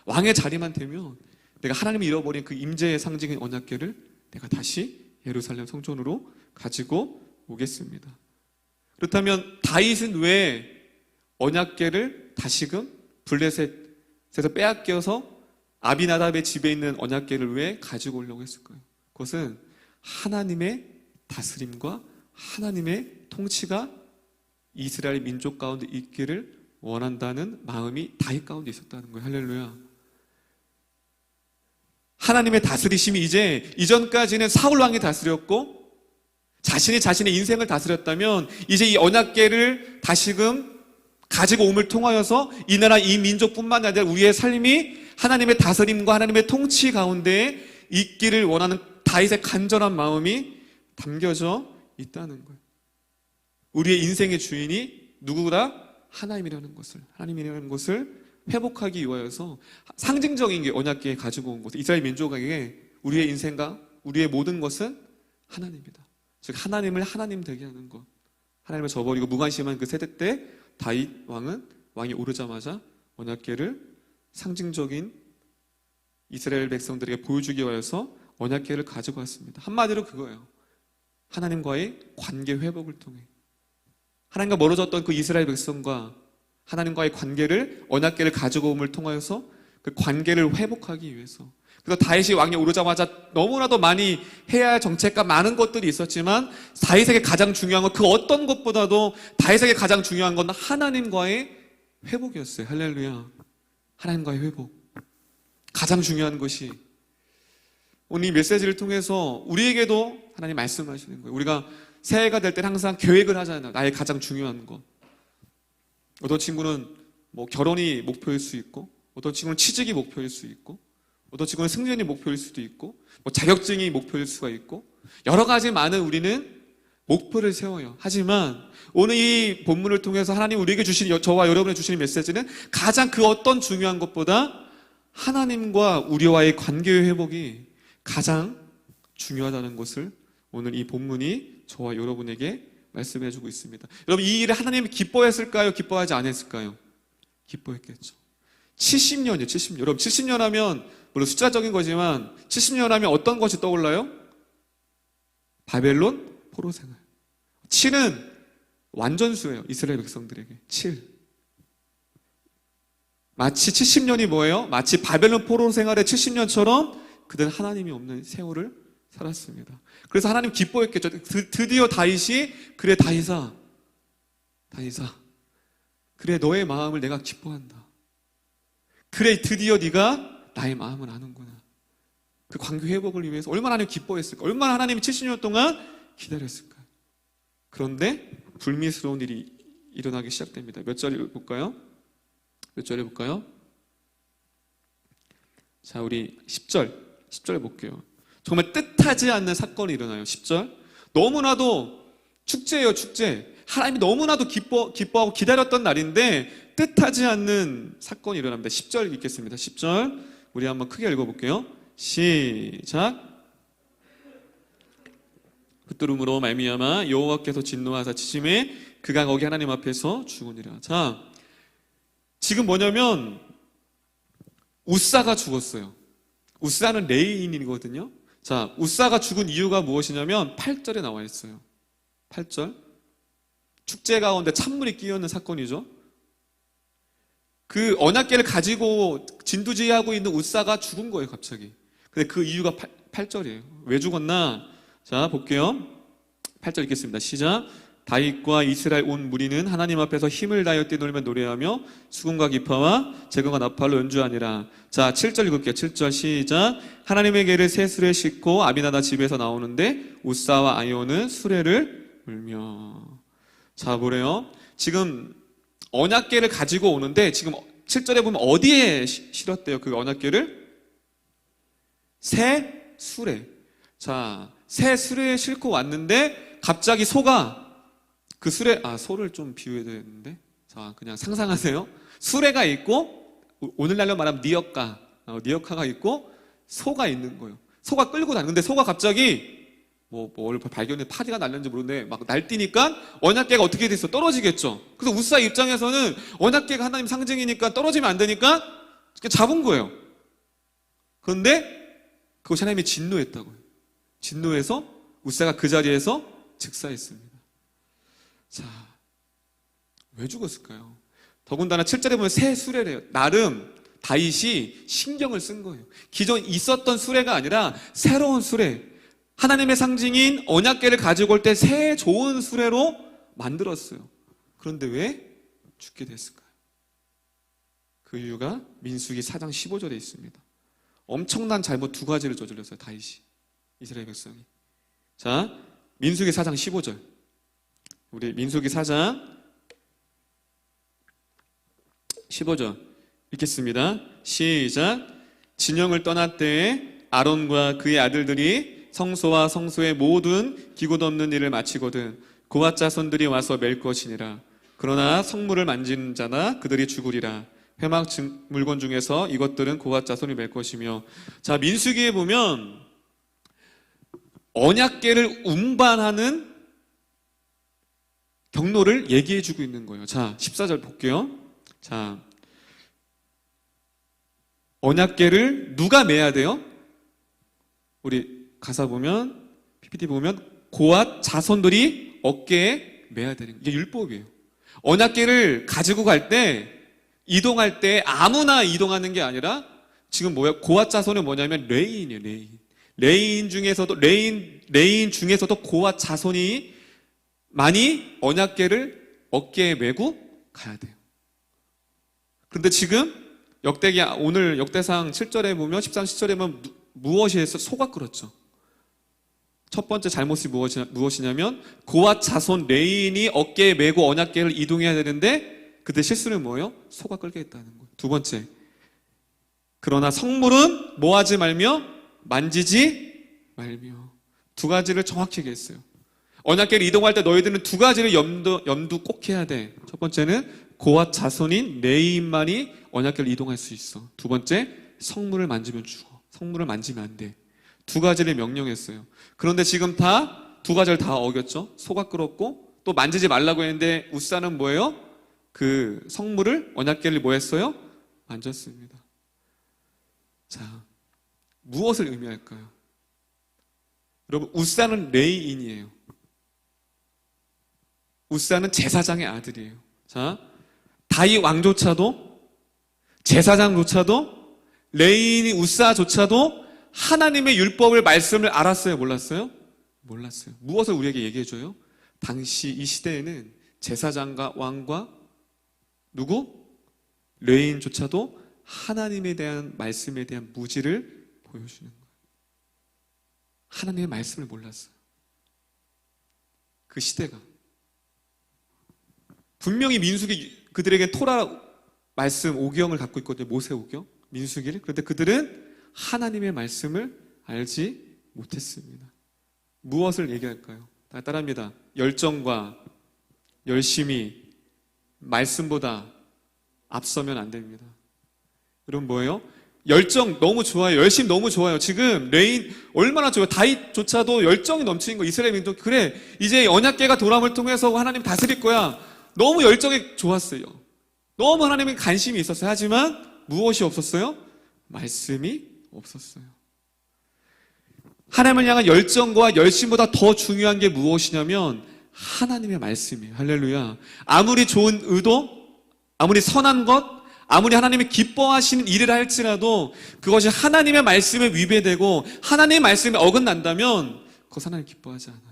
왕의 자리만 되면 내가 하나님을 잃어버린 그 임재의 상징인 언약궤를 내가 다시 예루살렘 성전으로 가지고 오겠습니다. 그렇다면 다윗은 왜 언약궤를 다시금 블레셋에서 빼앗겨서 아비나답의 집에 있는 언약궤를 왜 가지고 오려고 했을까요? 그것은 하나님의 다스림과 하나님의 통치가 이스라엘 민족 가운데 있기를 원한다는 마음이 다윗 가운데 있었다는 거예요. 할렐루야. 하나님의 다스리심이 이제 이전까지는 사울 왕이 다스렸고 자신이 자신의 인생을 다스렸다면 이제 이 언약궤를 다시금 가지고 옴을 통하여서 이 나라 이 민족뿐만 아니라 우리의 삶이 하나님의 다스림과 하나님의 통치 가운데 있기를 원하는 다윗의 간절한 마음이 담겨져 있다는 거예요. 우리의 인생의 주인이 누구다? 하나님이라는 것을 회복하기 위하여서 상징적인 게 언약궤에 가지고 온 것. 이스라엘 민족에게 우리의 인생과 우리의 모든 것은 하나님이다. 즉 하나님을 하나님 되게 하는 것. 하나님을 저버리고 무관심한 그 세대 때 다윗 왕이 오르자마자 언약궤를 상징적인 이스라엘 백성들에게 보여주기 위해서 언약궤를 가지고 왔습니다. 한마디로 그거예요. 하나님과의 관계 회복을 통해 하나님과 멀어졌던 그 이스라엘 백성과 하나님과의 관계를 언약궤를 가지고 옴을 통하여서 그 관계를 회복하기 위해서. 그래서 다윗이 왕위에 오르자마자 너무나도 많이 해야 할 정책과 많은 것들이 있었지만 다윗에게 가장 중요한 건 그 어떤 것보다도 다윗에게 가장 중요한 건 하나님과의 회복이었어요. 할렐루야. 하나님과의 회복. 가장 중요한 것이 오늘 이 메시지를 통해서 우리에게도 하나님 말씀하시는 거예요. 우리가 새해가 될 때 항상 계획을 하잖아요. 나의 가장 중요한 거. 어떤 친구는 뭐 결혼이 목표일 수 있고, 어떤 친구는 취직이 목표일 수 있고, 어떤 친구는 승진이 목표일 수도 있고, 뭐 자격증이 목표일 수가 있고, 여러 가지 많은 우리는 목표를 세워요. 하지만 오늘 이 본문을 통해서 하나님 우리에게 주신, 저와 여러분에 주시는 메시지는 가장 그 어떤 중요한 것보다 하나님과 우리와의 관계의 회복이 가장 중요하다는 것을 오늘 이 본문이 저와 여러분에게 말씀해주고 있습니다. 여러분, 이 일을 하나님이 기뻐했을까요? 기뻐하지 않았을까요? 기뻐했겠죠. 70년이요, 70년. 여러분, 70년 하면 물론 숫자적인 거지만 70년 하면 어떤 것이 떠올라요? 바벨론 포로 생활. 7은 완전수예요. 이스라엘 백성들에게 7. 마치 70년이 뭐예요? 마치 바벨론 포로 생활의 70년처럼 그들은 하나님이 없는 세월을 살았습니다. 그래서 하나님 기뻐했겠죠. 드디어 다윗이, 그래 다윗아, 그래 너의 마음을 내가 기뻐한다. 그래 드디어 네가 나의 마음을 아는구나. 그 관계 회복을 위해서 얼마나 하나님 기뻐했을까? 얼마나 하나님이 70년 동안 기다렸을까? 그런데 불미스러운 일이 일어나기 시작됩니다. 몇 절에 볼까요? 몇 절에 볼까요? 자, 우리 10절 볼게요. 정말 뜻하지 않는 사건이 일어나요. 10절. 너무나도 축제예요, 축제. 하나님이 너무나도 기뻐하고 기다렸던 날인데 뜻하지 않는 사건이 일어납니다. 10절 읽겠습니다. 10절. 우리 한번 크게 읽어볼게요. 시작. 흩두름으로 말미암아 여호와께서 진노하사 치심에 그가 거기 하나님 앞에서 죽으니라. 자, 지금 뭐냐면 우사가 죽었어요. 우사는 레이인이거든요. 자, 우사가 죽은 이유가 무엇이냐면 8절에 나와 있어요. 8절. 축제 가운데 찬물이 끼어있는 사건이죠. 그 언약궤를 가지고 진두지휘하고 있는 우사가 죽은 거예요, 갑자기. 근데 그 이유가 8절이에요. 왜 죽었나? 자, 볼게요. 8절 읽겠습니다. 시작. 다윗과 이스라엘 온 무리는 하나님 앞에서 힘을 다하여 뛰놀며 노래하며 수금과 기파와 제금과 나팔로 연주하니라. 자, 7절 읽을게요. 7절 시작. 하나님의 궤를 새 수레에 싣고 아비나다 집에서 나오는데 우사와 아이오는 수레를 울며. 자, 뭐래요? 지금 언약궤를 가지고 오는데 지금 7절에 보면 어디에 실었대요? 그 언약궤를? 새 수레. 자, 새 수레에 싣고 왔는데 갑자기 소가 그 수레, 소를 좀 비유해야 되는데, 자, 그냥 상상하세요. 수레가 있고, 오늘날로 말하면 니어카가 있고, 소가 있는 거예요. 소가 끌고 다니는데, 소가 갑자기, 뭘 발견해, 파리가 날렸는지 모르는데, 막 날뛰니까, 언약궤가 어떻게 됐어? 떨어지겠죠. 그래서 우사 입장에서는, 언약궤가 하나님 상징이니까 떨어지면 안 되니까, 그냥 잡은 거예요. 그런데, 그것이 하나님이 진노했다고요. 진노해서, 우사가 그 자리에서 즉사했습니다. 자, 왜 죽었을까요? 더군다나 7절에 보면 새 수레래요. 나름 다윗이 신경을 쓴 거예요. 기존 있었던 수레가 아니라 새로운 수레, 하나님의 상징인 언약궤를 가지고 올 때 새 좋은 수레로 만들었어요. 그런데 왜 죽게 됐을까요? 그 이유가 민수기 4장 15절에 있습니다. 엄청난 잘못 두 가지를 저질렀어요, 다윗이, 이스라엘 백성이. 자, 민수기 4장 15절. 우리 민수기 4장 15절 읽겠습니다. 시작. 진영을 떠날 때에 아론과 그의 아들들이 성소와 성소의 모든 기구 없는 일을 마치거든 고앗 자손들이 와서 맬 것이니라. 그러나 성물을 만지는 자나 그들이 죽으리라. 회막 물건 중에서 이것들은 고앗 자손이 맬 것이며. 자, 민수기에 보면 언약궤를 운반하는 경로를 얘기해주고 있는 거예요. 자, 14절 볼게요. 자, 언약궤를 누가 매야 돼요? 우리 가사 보면, PPT 보면 고앗 자손들이 어깨에 매야 되는 거예요. 이게 율법이에요. 언약궤를 가지고 갈 때, 이동할 때 아무나 이동하는 게 아니라 지금 뭐야? 고앗 자손은 뭐냐면 레인이에요. 레인 중에서도 고앗 자손이 많이 언약궤를 어깨에 메고 가야 돼요. 그런데 지금 오늘 역대상 7절에 보면 13, 17절에 보면 무엇이 해서 소가 끓었죠. 첫 번째 잘못이 무엇이냐면 고앗 자손 레인이 어깨에 메고 언약궤를 이동해야 되는데 그때 실수는 뭐예요? 소가 끌게 했다는 거예요. 두 번째, 그러나 성물은 뭐하지 말며 만지지 말며. 두 가지를 정확히 얘기했어요. 언약궤를 이동할 때 너희들은 두 가지를 염두 꼭 해야 돼. 첫 번째는 고앗 자손인 레인만이 언약궤를 이동할 수 있어. 두 번째, 성물을 만지면 죽어. 성물을 만지면 안 돼. 두 가지를 명령했어요. 그런데 지금 두 가지를 다 어겼죠. 소가 끓었고 또 만지지 말라고 했는데 우사는 뭐예요? 그 성물을 언약궤를 뭐 했어요? 만졌습니다. 자, 무엇을 의미할까요? 여러분, 우사는 레이인이에요. 우사는 제사장의 아들이에요. 자, 다윗 왕조차도, 제사장조차도, 레인이 우사조차도 하나님의 율법을 말씀을 알았어요? 몰랐어요? 몰랐어요. 무엇을 우리에게 얘기해줘요? 당시 이 시대에는 제사장과 왕과 누구? 레인조차도 하나님에 대한 말씀에 대한 무지를 보여주는 거예요. 하나님의 말씀을 몰랐어요. 그 시대가. 분명히 민수기 그들에게 토라 말씀 5경을 갖고 있거든요. 모세 5경, 민수기를. 그런데 그들은 하나님의 말씀을 알지 못했습니다. 무엇을 얘기할까요? 따라합니다. 열정과 열심이 말씀보다 앞서면 안 됩니다. 여러분 뭐예요? 열정 너무 좋아요. 열심 너무 좋아요. 지금 레인 얼마나 좋아요. 다윗조차도 열정이 넘치는 거. 이스라엘 민족 그래 이제 언약궤가 도람을 통해서 하나님 다스릴 거야. 너무 열정이 좋았어요. 너무 하나님의 관심이 있었어요. 하지만 무엇이 없었어요? 말씀이 없었어요. 하나님을 향한 열정과 열심보다 더 중요한 게 무엇이냐면 하나님의 말씀이에요. 할렐루야. 아무리 좋은 의도, 아무리 선한 것, 아무리 하나님이 기뻐하시는 일을 할지라도 그것이 하나님의 말씀에 위배되고 하나님의 말씀에 어긋난다면 그것 하나님 기뻐하지 않아요.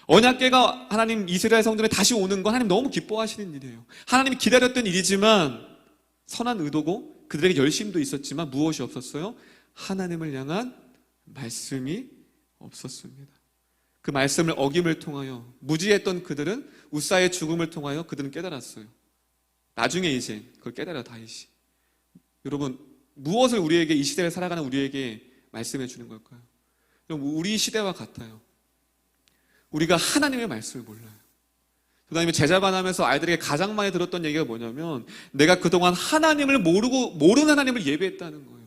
언약궤가 하나님 이스라엘 성전에 다시 오는 건 하나님 너무 기뻐하시는 일이에요. 하나님이 기다렸던 일이지만 선한 의도고 그들에게 열심도 있었지만 무엇이 없었어요? 하나님을 향한 말씀이 없었습니다. 그 말씀을 어김을 통하여 무지했던 그들은 우사의 죽음을 통하여 그들은 깨달았어요. 나중에 이제 그걸 깨달아 다윗이. 여러분 무엇을 우리에게 이 시대를 살아가는 우리에게 말씀해 주는 걸까요? 우리 시대와 같아요. 우리가 하나님의 말씀을 몰라요. 그다음에 제자반하면서 아이들에게 가장 많이 들었던 얘기가 뭐냐면 내가 그동안 하나님을 모르는 하나님을 예배했다는 거예요.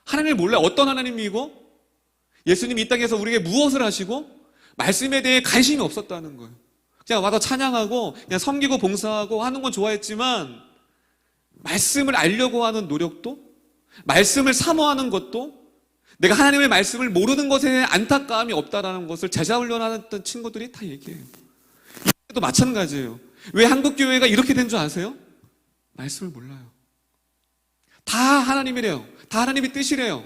하나님을 몰라요. 어떤 하나님이고 예수님이 이 땅에서 우리에게 무엇을 하시고 말씀에 대해 관심이 없었다는 거예요. 그냥 와서 찬양하고 그냥 섬기고 봉사하고 하는 건 좋아했지만 말씀을 알려고 하는 노력도 말씀을 사모하는 것도 내가 하나님의 말씀을 모르는 것에 대한 안타까움이 없다라는 것을 제자훈련하던 친구들이 다 얘기해요. 이때도 마찬가지예요. 왜 한국교회가 이렇게 된 줄 아세요? 말씀을 몰라요. 다 하나님이래요. 다 하나님의 뜻이래요.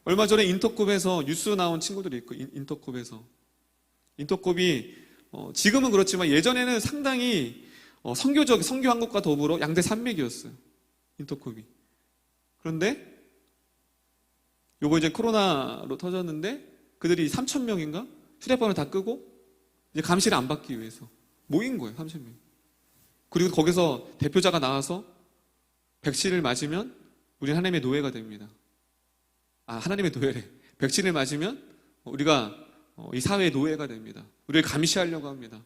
얼마 전에 인터콥에서 뉴스 나온 친구들이 있고 인터콥이 지금은 그렇지만 예전에는 상당히 선교 한국과 더불어 양대 산맥이었어요. 인터콥이. 그런데 요거 이제 코로나로 터졌는데 그들이 3,000명인가 휴대폰을 다 끄고 이제 감시를 안 받기 위해서 모인 거예요. 3,000명. 그리고 거기서 대표자가 나와서 백신을 맞으면 우리는 하나님의 노예가 됩니다. 하나님의 노예래. 백신을 맞으면 우리가 이 사회의 노예가 됩니다. 우리를 감시하려고 합니다.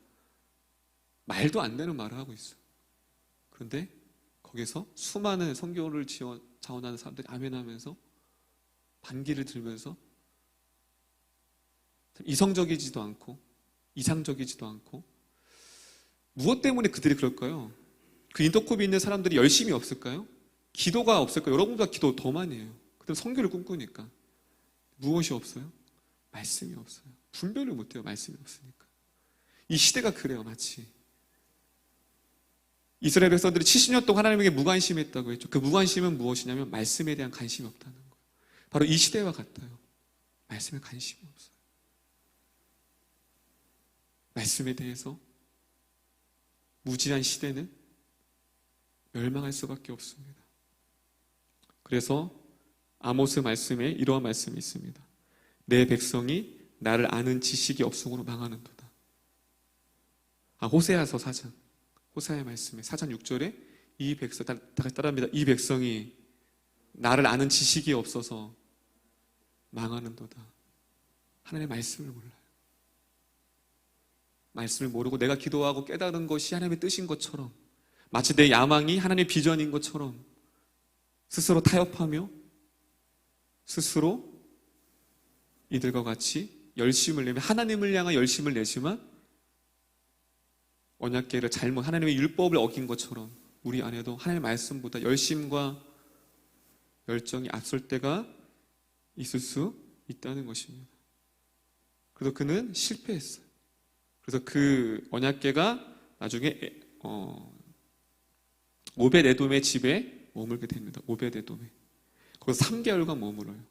말도 안 되는 말을 하고 있어요. 그런데 거기서 수많은 선교를 자원하는 사람들이 아멘하면서 반기를 들면서 이성적이지도 않고 이상적이지도 않고 무엇 때문에 그들이 그럴까요? 그 인터콥에 있는 사람들이 열심히 없을까요? 기도가 없을까요? 여러분보다 기도 더 많이 해요. 그때 선교를 꿈꾸니까 무엇이 없어요? 말씀이 없어요. 분별을 못해요. 말씀이 없으니까. 이 시대가 그래요. 마치 이스라엘 백성들이 70년 동안 하나님에게 무관심했다고 했죠. 그 무관심은 무엇이냐면 말씀에 대한 관심이 없다는 거예요. 바로 이 시대와 같아요. 말씀에 관심이 없어요. 말씀에 대해서 무지한 시대는 멸망할 수밖에 없습니다. 그래서 아모스 말씀에 이러한 말씀이 있습니다. 내 백성이 나를 아는 지식이 없음으로 망하는도다. 호세아서 4장, 호세아의 말씀에 4장 6절에 이 백성, 다 같이 따라합니다. 이 백성이 나를 아는 지식이 없어서 망하는도다. 하나님의 말씀을 몰라요. 말씀을 모르고 내가 기도하고 깨달은 것이 하나님의 뜻인 것처럼, 마치 내 야망이 하나님의 비전인 것처럼 스스로 타협하며 스스로 이들과 같이 열심을 내며 하나님을 향한 열심을 내지만 언약궤를 잘못, 하나님의 율법을 어긴 것처럼 우리 안에도 하나님의 말씀보다 열심과 열정이 앞설 때가 있을 수 있다는 것입니다. 그래서 그는 실패했어요. 그래서 그 언약궤가 나중에 오벳에돔의 집에 머물게 됩니다. 오벳에돔에. 거기서 3개월간 머물어요.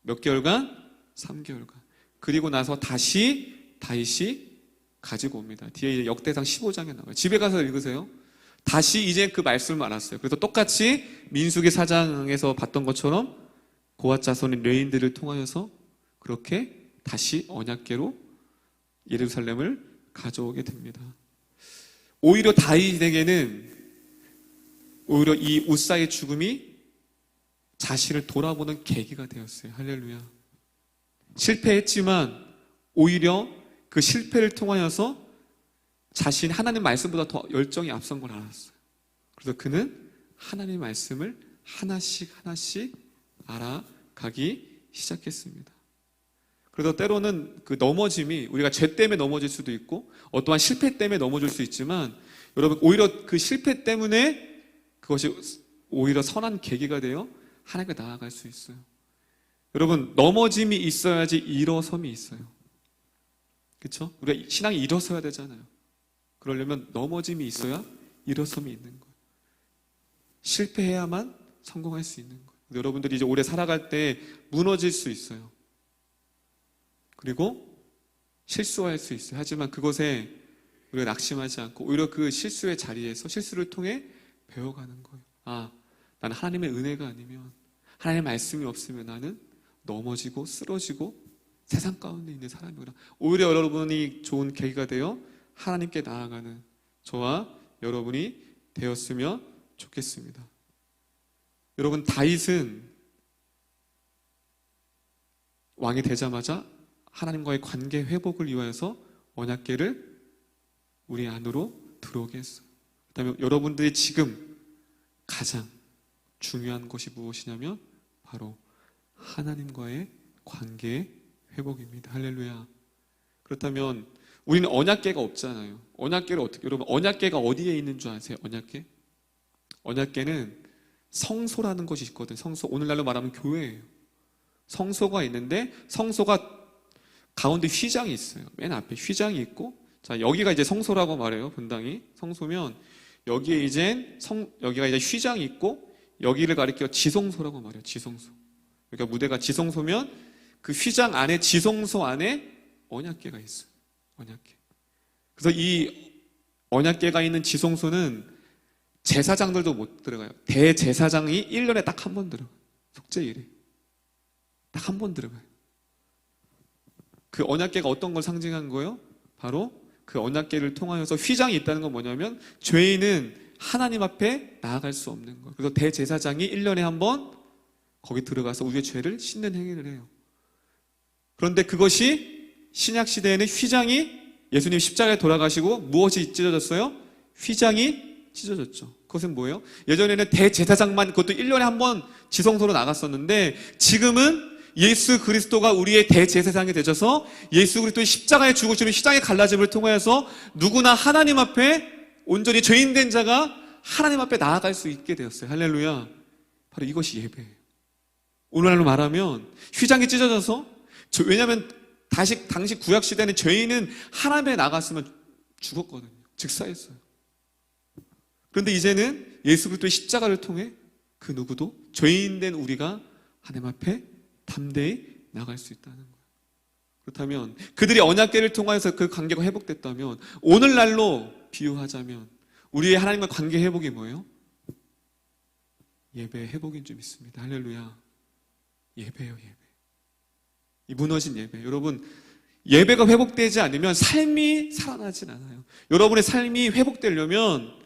몇 개월간? 3개월간. 그리고 나서 다시 다윗이 가지고 옵니다. 뒤에 이제 역대상 15장에 나와요. 집에 가서 읽으세요. 다시 이제 그 말씀을 알았어요. 그래서 똑같이 민수기 4장에서 봤던 것처럼 고앗 자손의 레인들을 통하여서 그렇게 다시 언약궤로 예루살렘을 가져오게 됩니다. 오히려 다윗에게는 오히려 이 우사의 죽음이 자신을 돌아보는 계기가 되었어요. 할렐루야. 실패했지만 오히려 그 실패를 통하여서 자신 하나님 말씀보다 더 열정이 앞선 걸 알았어요. 그래서 그는 하나님 말씀을 하나씩 알아가기 시작했습니다. 그래서 때로는 그 넘어짐이 우리가 죄 때문에 넘어질 수도 있고 어떠한 실패 때문에 넘어질 수 있지만 여러분 오히려 그 실패 때문에 그것이 오히려 선한 계기가 되어 하나님께 나아갈 수 있어요. 여러분 넘어짐이 있어야지 일어섬이 있어요. 그렇죠? 우리가 신앙이 일어서야 되잖아요. 그러려면 넘어짐이 있어야 일어섬이 있는 거예요. 실패해야만 성공할 수 있는 거예요. 여러분들이 이제 오래 살아갈 때 무너질 수 있어요. 그리고 실수할 수 있어요. 하지만 그것에 우리가 낙심하지 않고 오히려 그 실수의 자리에서 실수를 통해 배워가는 거예요. 아, 나는 하나님의 은혜가 아니면 하나님의 말씀이 없으면 나는 넘어지고 쓰러지고 세상 가운데 있는 사람이구나. 오히려 여러분이 좋은 계기가 되어 하나님께 나아가는 저와 여러분이 되었으면 좋겠습니다. 여러분 다윗은 왕이 되자마자 하나님과의 관계 회복을 위하여서 언약궤를 우리 안으로 들어오게 했어요. 그다음에 여러분들이 지금 가장 중요한 것이 무엇이냐면 바로 하나님과의 관계 회복입니다. 할렐루야. 그렇다면 우리는 언약궤가 없잖아요. 언약궤를 어떻게, 여러분 언약궤가 어디에 있는 줄 아세요? 언약궤? 언약궤는 성소라는 것이 있거든요. 성소, 오늘날로 말하면 교회예요. 성소가 있는데 성소가 가운데 휘장이 있어요. 맨 앞에 휘장이 있고, 자 여기가 이제 성소라고 말해요. 분당이 성소면 여기에 이제 여기가 이제 휘장이 있고 여기를 가리켜 지성소라고 말해요. 지성소. 그러니까 무대가 지성소면 그 휘장 안에 지성소 안에 언약궤가 있어요. 언약궤. 그래서 이 언약궤가 있는 지성소는 제사장들도 못 들어가요. 대제사장이 1년에 딱 한 번 들어가요. 속죄일에 딱 한 번 들어가요. 그 언약궤가 어떤 걸 상징한 거예요? 바로 그 언약궤를 통하여서 휘장이 있다는 건 뭐냐면 죄인은 하나님 앞에 나아갈 수 없는 거예요. 그래서 대제사장이 1년에 한 번 거기 들어가서 우리의 죄를 씻는 행위를 해요. 그런데 그것이 신약시대에는 휘장이, 예수님 십자가에 돌아가시고 무엇이 찢어졌어요? 휘장이 찢어졌죠. 그것은 뭐예요? 예전에는 대제사장만, 그것도 1년에 한 번 지성소로 나갔었는데 지금은 예수 그리스도가 우리의 대제사장이 되셔서 예수 그리스도의 십자가에 죽으시는 휘장의 갈라짐을 통하여서 누구나 하나님 앞에 온전히 죄인된 자가 하나님 앞에 나아갈 수 있게 되었어요. 할렐루야. 바로 이것이 예배예요. 오늘날로 말하면 휘장이 찢어져서, 왜냐하면 당시 구약시대는 죄인은 하나님에 나갔으면 죽었거든요. 즉사했어요. 그런데 이제는 예수 그리스도의 십자가를 통해 그 누구도 죄인된 우리가 하나님 앞에 담대히 나갈 수 있다는 거예요. 그렇다면 그들이 언약궤를 통해서 그 관계가 회복됐다면 오늘날로 비유하자면 우리의 하나님과 관계 회복이 뭐예요? 예배의 회복인 줄 믿습니다. 할렐루야. 예배요, 예배. 이 무너진 예배. 여러분, 예배가 회복되지 않으면 삶이 살아나진 않아요. 여러분의 삶이 회복되려면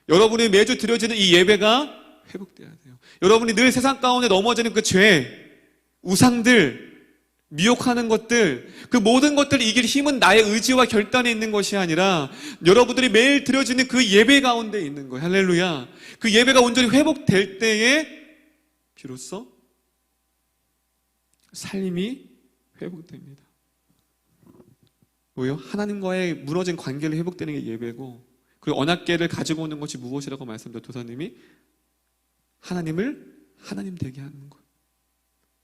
여러분이 매주 드려지는 이 예배가 회복돼야 돼요. 여러분이 늘 세상 가운데 넘어지는 그 죄, 우상들, 미혹하는 것들, 그 모든 것들을 이길 힘은 나의 의지와 결단에 있는 것이 아니라 여러분들이 매일 드려지는 그 예배 가운데 있는 거예요. 할렐루야. 그 예배가 온전히 회복될 때에 비로소 삶이 회복됩니다. 뭐예요? 하나님과의 무너진 관계를 회복되는 게 예배고, 그리고 언약궤를 가지고 오는 것이 무엇이라고 말씀드렸죠? 도사님이 하나님을 하나님 되게 하는 것.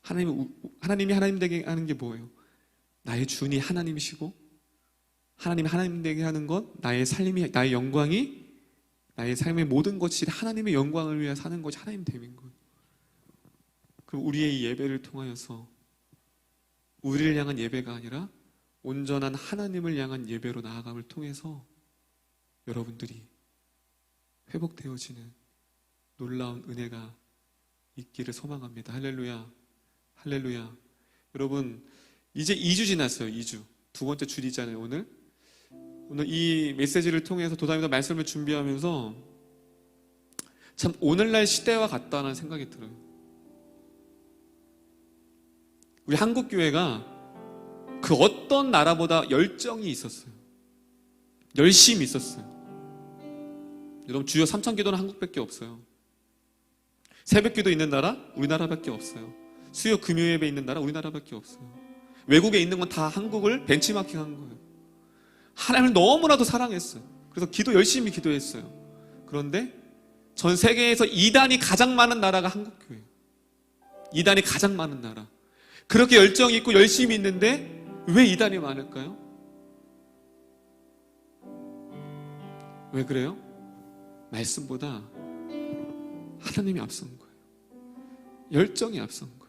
하나님이 하나님 되게 하는 게 뭐예요? 나의 주인이 하나님이시고 하나님이 하나님 되게 하는 것, 나의 삶이, 나의 영광이, 나의 삶의 모든 것이 하나님의 영광을 위해 사는 것이 하나님 됨인 거예요. 그럼 우리의 이 예배를 통하여서 우리를 향한 예배가 아니라 온전한 하나님을 향한 예배로 나아감을 통해서 여러분들이 회복되어지는 놀라운 은혜가 있기를 소망합니다. 할렐루야. 할렐루야. 여러분, 이제 2주 지났어요. 2주. 두 번째 주일이잖아요. 오늘 이 메시지를 통해서 도담이다 말씀을 준비하면서 참 오늘날 시대와 같다는 생각이 들어요. 우리 한국교회가 그 어떤 나라보다 열정이 있었어요. 열심히 있었어요. 여러분, 주요 3천 기도는 한국밖에 없어요. 새벽 기도 있는 나라 우리나라밖에 없어요. 수요 금요 예배 있는 나라 우리나라밖에 없어요. 외국에 있는 건 다 한국을 벤치마킹한 거예요. 하나님을 너무나도 사랑했어요. 그래서 기도 열심히 기도했어요. 그런데 전 세계에서 이단이 가장 많은 나라가 한국교회예요. 이단이 가장 많은 나라. 그렇게 열정이 있고 열심히 있는데 왜 이단이 많을까요? 왜 그래요? 말씀보다 하나님이 앞선 거예요. 열정이 앞선 거예요.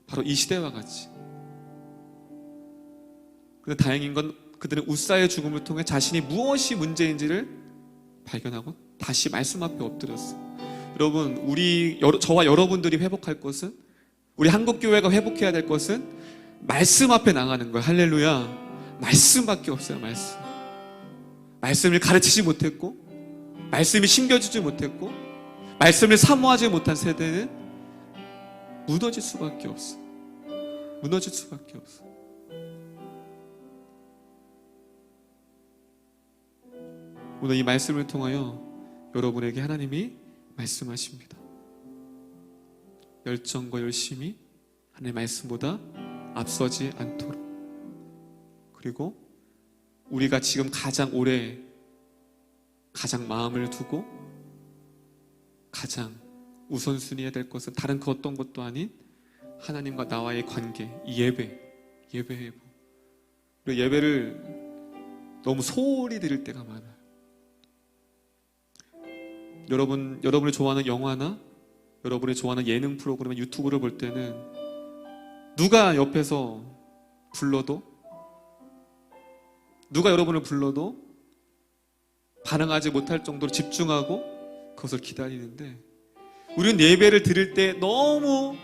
바로 이 시대와 같이. 그런데 다행인 건 그들은 웃사의 죽음을 통해 자신이 무엇이 문제인지를 발견하고 다시 말씀 앞에 엎드렸어요. 여러분, 저와 여러분들이 회복할 것은, 우리 한국교회가 회복해야 될 것은 말씀 앞에 나가는 거예요. 할렐루야. 말씀밖에 없어요. 말씀을 가르치지 못했고, 말씀이 심겨주지 못했고, 말씀을 사모하지 못한 세대는 무너질 수밖에 없어. 무너질 수밖에 없어. 오늘 이 말씀을 통하여 여러분에게 하나님이 말씀하십니다. 열정과 열심이 하나님의 말씀보다 앞서지 않도록, 그리고 우리가 지금 가장 오래, 가장 마음을 두고 가장 우선순위해야 될 것은 다른 그 어떤 것도 아닌 하나님과 나와의 관계, 이 예배 회복. 그리고 예배를 너무 소홀히 드릴 때가 많아요. 여러분이 좋아하는 영화나 여러분이 좋아하는 예능 프로그램, 유튜브를 볼 때는 누가 옆에서 불러도, 누가 여러분을 불러도 반응하지 못할 정도로 집중하고 그것을 기다리는데, 우리는 예배를 드릴 때 너무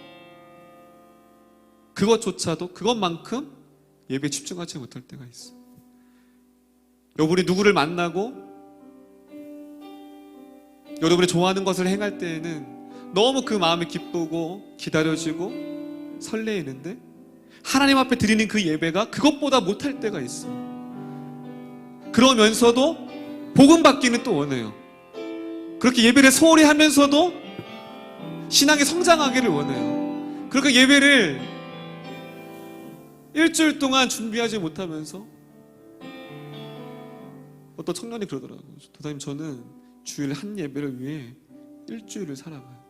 그것조차도, 그것만큼 예배에 집중하지 못할 때가 있어. 여러분이 누구를 만나고 여러분이 좋아하는 것을 행할 때에는 너무 그 마음이 기쁘고 기다려지고 설레이는데, 하나님 앞에 드리는 그 예배가 그것보다 못할 때가 있어. 그러면서도 복음 받기는 또 원해요. 그렇게 예배를 소홀히 하면서도 신앙이 성장하기를 원해요. 그렇게 예배를 일주일 동안 준비하지 못하면서, 어떤 청년이 그러더라고요. 도사님, 저는 주일 한 예배를 위해 일주일을 살아가요.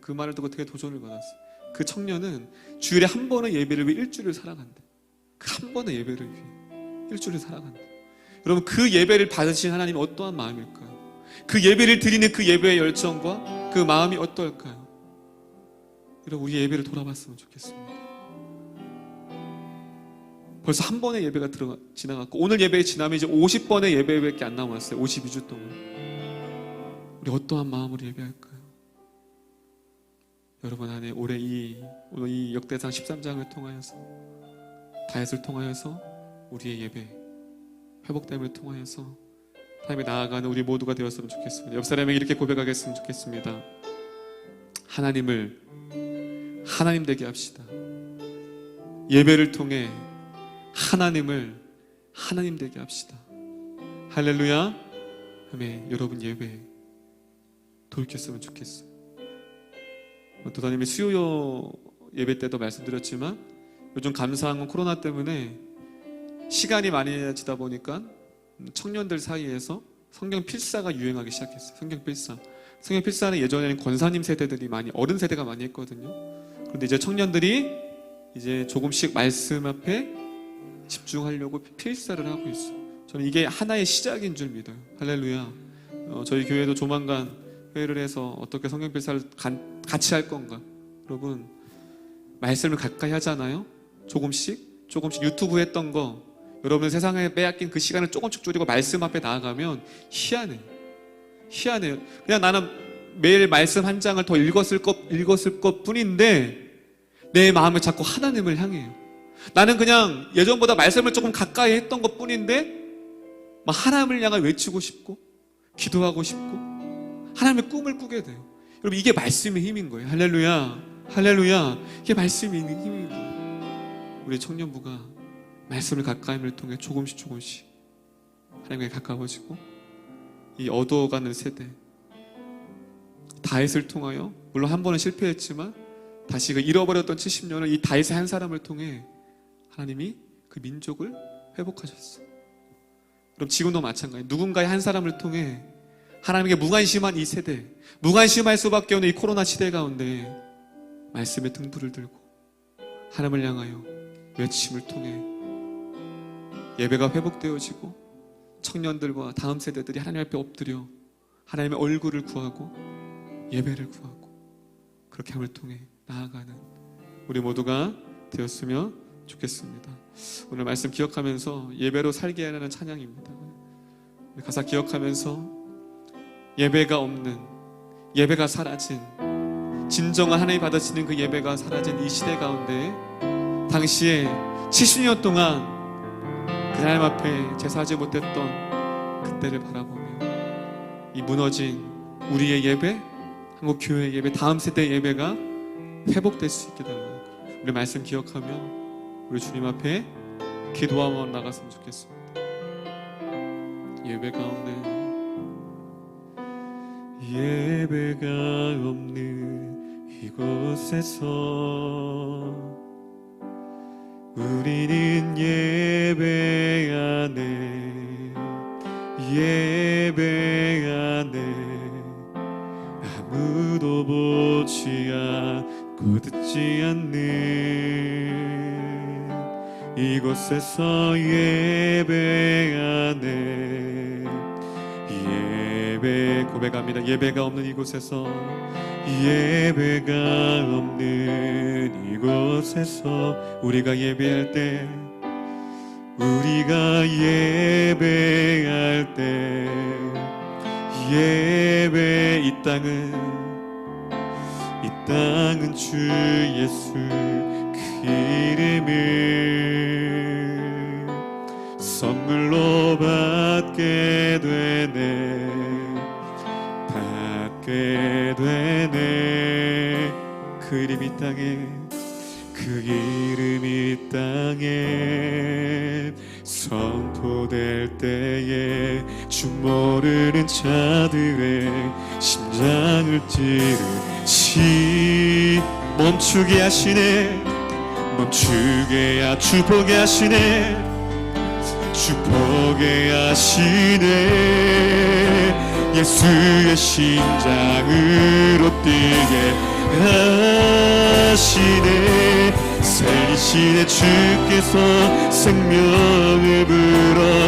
그 말을 듣고 되게 도전을 받았어요. 그 청년은 주일에 한 번의 예배를 위해 일주일을 살아간대. 그 한 번의 예배를 위해 일주일을 살아간대. 여러분, 그 예배를 받으신 하나님이 어떠한 마음일까요? 그 예배를 드리는 그 예배의 열정과 그 마음이 어떨까요? 여러분, 우리 예배를 돌아봤으면 좋겠습니다. 벌써 한 번의 예배가 지나갔고, 오늘 예배에 지나면 이제 50번의 예배밖에 안 남았어요. 52주 동안. 우리 어떠한 마음으로 예배할까요? 여러분 안에 오늘 이 역대상 13장을 통하여서, 다윗을 통하여서 우리의 예배 회복됨을 통하여서 하나님께 나아가는 우리 모두가 되었으면 좋겠습니다. 옆 사람에게 이렇게 고백하겠으면 좋겠습니다. 하나님을 하나님 되게 합시다. 예배를 통해 하나님을 하나님 되게 합시다. 할렐루야. 아멘. 여러분 예배 돌이켰으면 좋겠어요. 도사님이 수요 예배 때도 말씀드렸지만, 요즘 감사한 건 코로나 때문에 시간이 많이 지다 보니까 청년들 사이에서 성경 필사가 유행하기 시작했어요. 성경 필사. 성경 필사는 예전에는 권사님 세대들이 어른 세대가 많이 했거든요. 그런데 이제 청년들이 이제 조금씩 말씀 앞에 집중하려고 필사를 하고 있어요. 저는 이게 하나의 시작인 줄 믿어요. 할렐루야. 저희 교회도 조만간 회의를 해서 어떻게 성경 필사를 같이 할 건가. 여러분, 말씀을 가까이 하잖아요. 조금씩 유튜브 했던 거, 여러분 세상에 빼앗긴 그 시간을 조금씩 줄이고 말씀 앞에 나아가면 희한해요. 그냥 나는 매일 말씀 한 장을 더 읽었을 것 뿐인데 내 마음을 자꾸 하나님을 향해요. 나는 그냥 예전보다 말씀을 조금 가까이 했던 것 뿐인데 막 하나님을 향해 외치고 싶고 기도하고 싶고 하나님의 꿈을 꾸게 돼요. 여러분, 이게 말씀의 힘인 거예요. 할렐루야. 이게 말씀이 있는 힘인 거예요. 우리 청년부가 말씀을 가까이를 통해 조금씩 하나님께 가까워지고, 이 얻어가는 세대, 다윗을 통하여 물론 한 번은 실패했지만 다시 그 잃어버렸던 70년을 이 다윗의 한 사람을 통해 하나님이 그 민족을 회복하셨어요. 그럼 지금도 마찬가지예요. 누군가의 한 사람을 통해 하나님께 무관심한 이 세대, 무관심할 수밖에 없는 이 코로나 시대 가운데 말씀의 등불을 들고 하나님을 향하여 외침을 통해 예배가 회복되어지고, 청년들과 다음 세대들이 하나님 앞에 엎드려 하나님의 얼굴을 구하고 예배를 구하고, 그렇게 함을 통해 나아가는 우리 모두가 되었으면 좋겠습니다. 오늘 말씀 기억하면서 예배로 살게 하는 찬양입니다. 가사 기억하면서 예배가 없는, 예배가 사라진, 진정한 하나님 받으시는 그 예배가 사라진 이 시대 가운데 당시에 70년 동안 그 하나님 앞에 제사하지 못했던 그때를 바라보며 이 무너진 우리의 예배, 한국 교회의 예배, 다음 세대의 예배가 회복될 수 있게 달라고, 우리 말씀 기억하며 우리 주님 앞에 기도하며 나갔으면 좋겠습니다. 예배가 없는 이곳에서 우리는 예배 안에 아무도 보지 않고 듣지 않는 이곳에서 예배 안에, 예배 고백합니다. 예배가 없는 이곳에서, 예배가 없는 이곳에서 우리가 예배할 때, 예배, 이 땅은 주 예수 그 이름을 선물로 받게 되네. 그 이름 이 땅에 선포될 때에 주 모르는 자들의 심장을 찌르시 멈추게 하시네. 주 보게 하시네. 주 보게 하시네. 예수의 심장으로 뛰게 하시네. 살리시네. 주께서 생명을 불어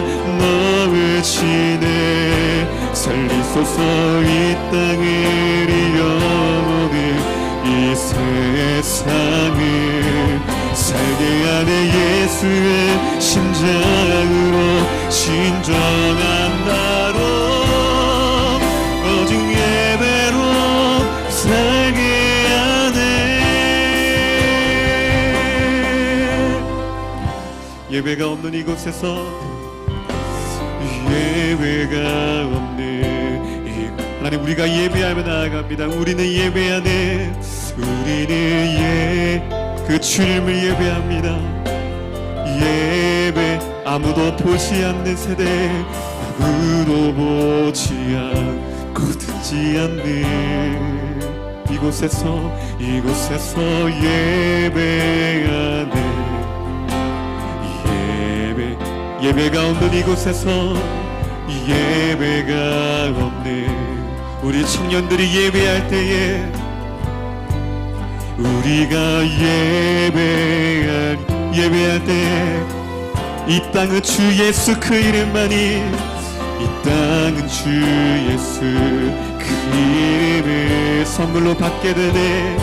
넣으시네. 살리소서 땅을 이어오는 이 세상을 살게 하는 예수의 심장으로 진정한 나로 오직 예배로 살게 하네. 예배가 없는 이곳에서 예배가 없는 하나님, 우리가 예배하며 나아갑니다. 우리는 예배하네. 우리는 그 주님을 예배합니다. 예배, 아무도 보지 않는 세대, 아무도 보지 않고 듣지 않는 이곳에서 예배하네. 예배가 없는 이곳에서 예배가 없는 우리 청년들이 예배할 때에 우리가 예배할 때 이 땅은 주 예수 그 이름만이 이 땅은 주 예수 그 이름을 선물로 받게 되네.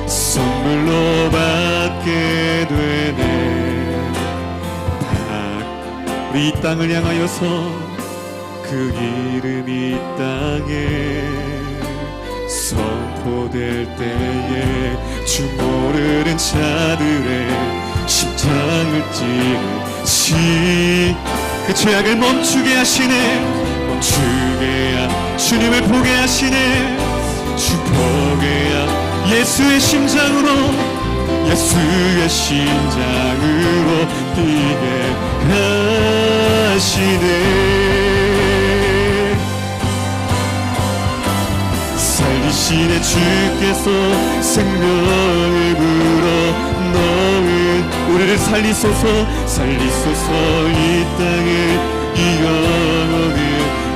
선물로 받게 되네. 우리 이 땅을 향하여서 그 이름이 이 땅에 선포될 때에 주 모르는 자들의 심장을 찌르시 그 죄악을 멈추게 하시네. 주님을 보게 하시네. 주 보게 예수의 심장으로 뛰게 하시네. 살리시네. 주께서 생명을 불어 넣은 우리를 살리소서 이 땅을 이 영원을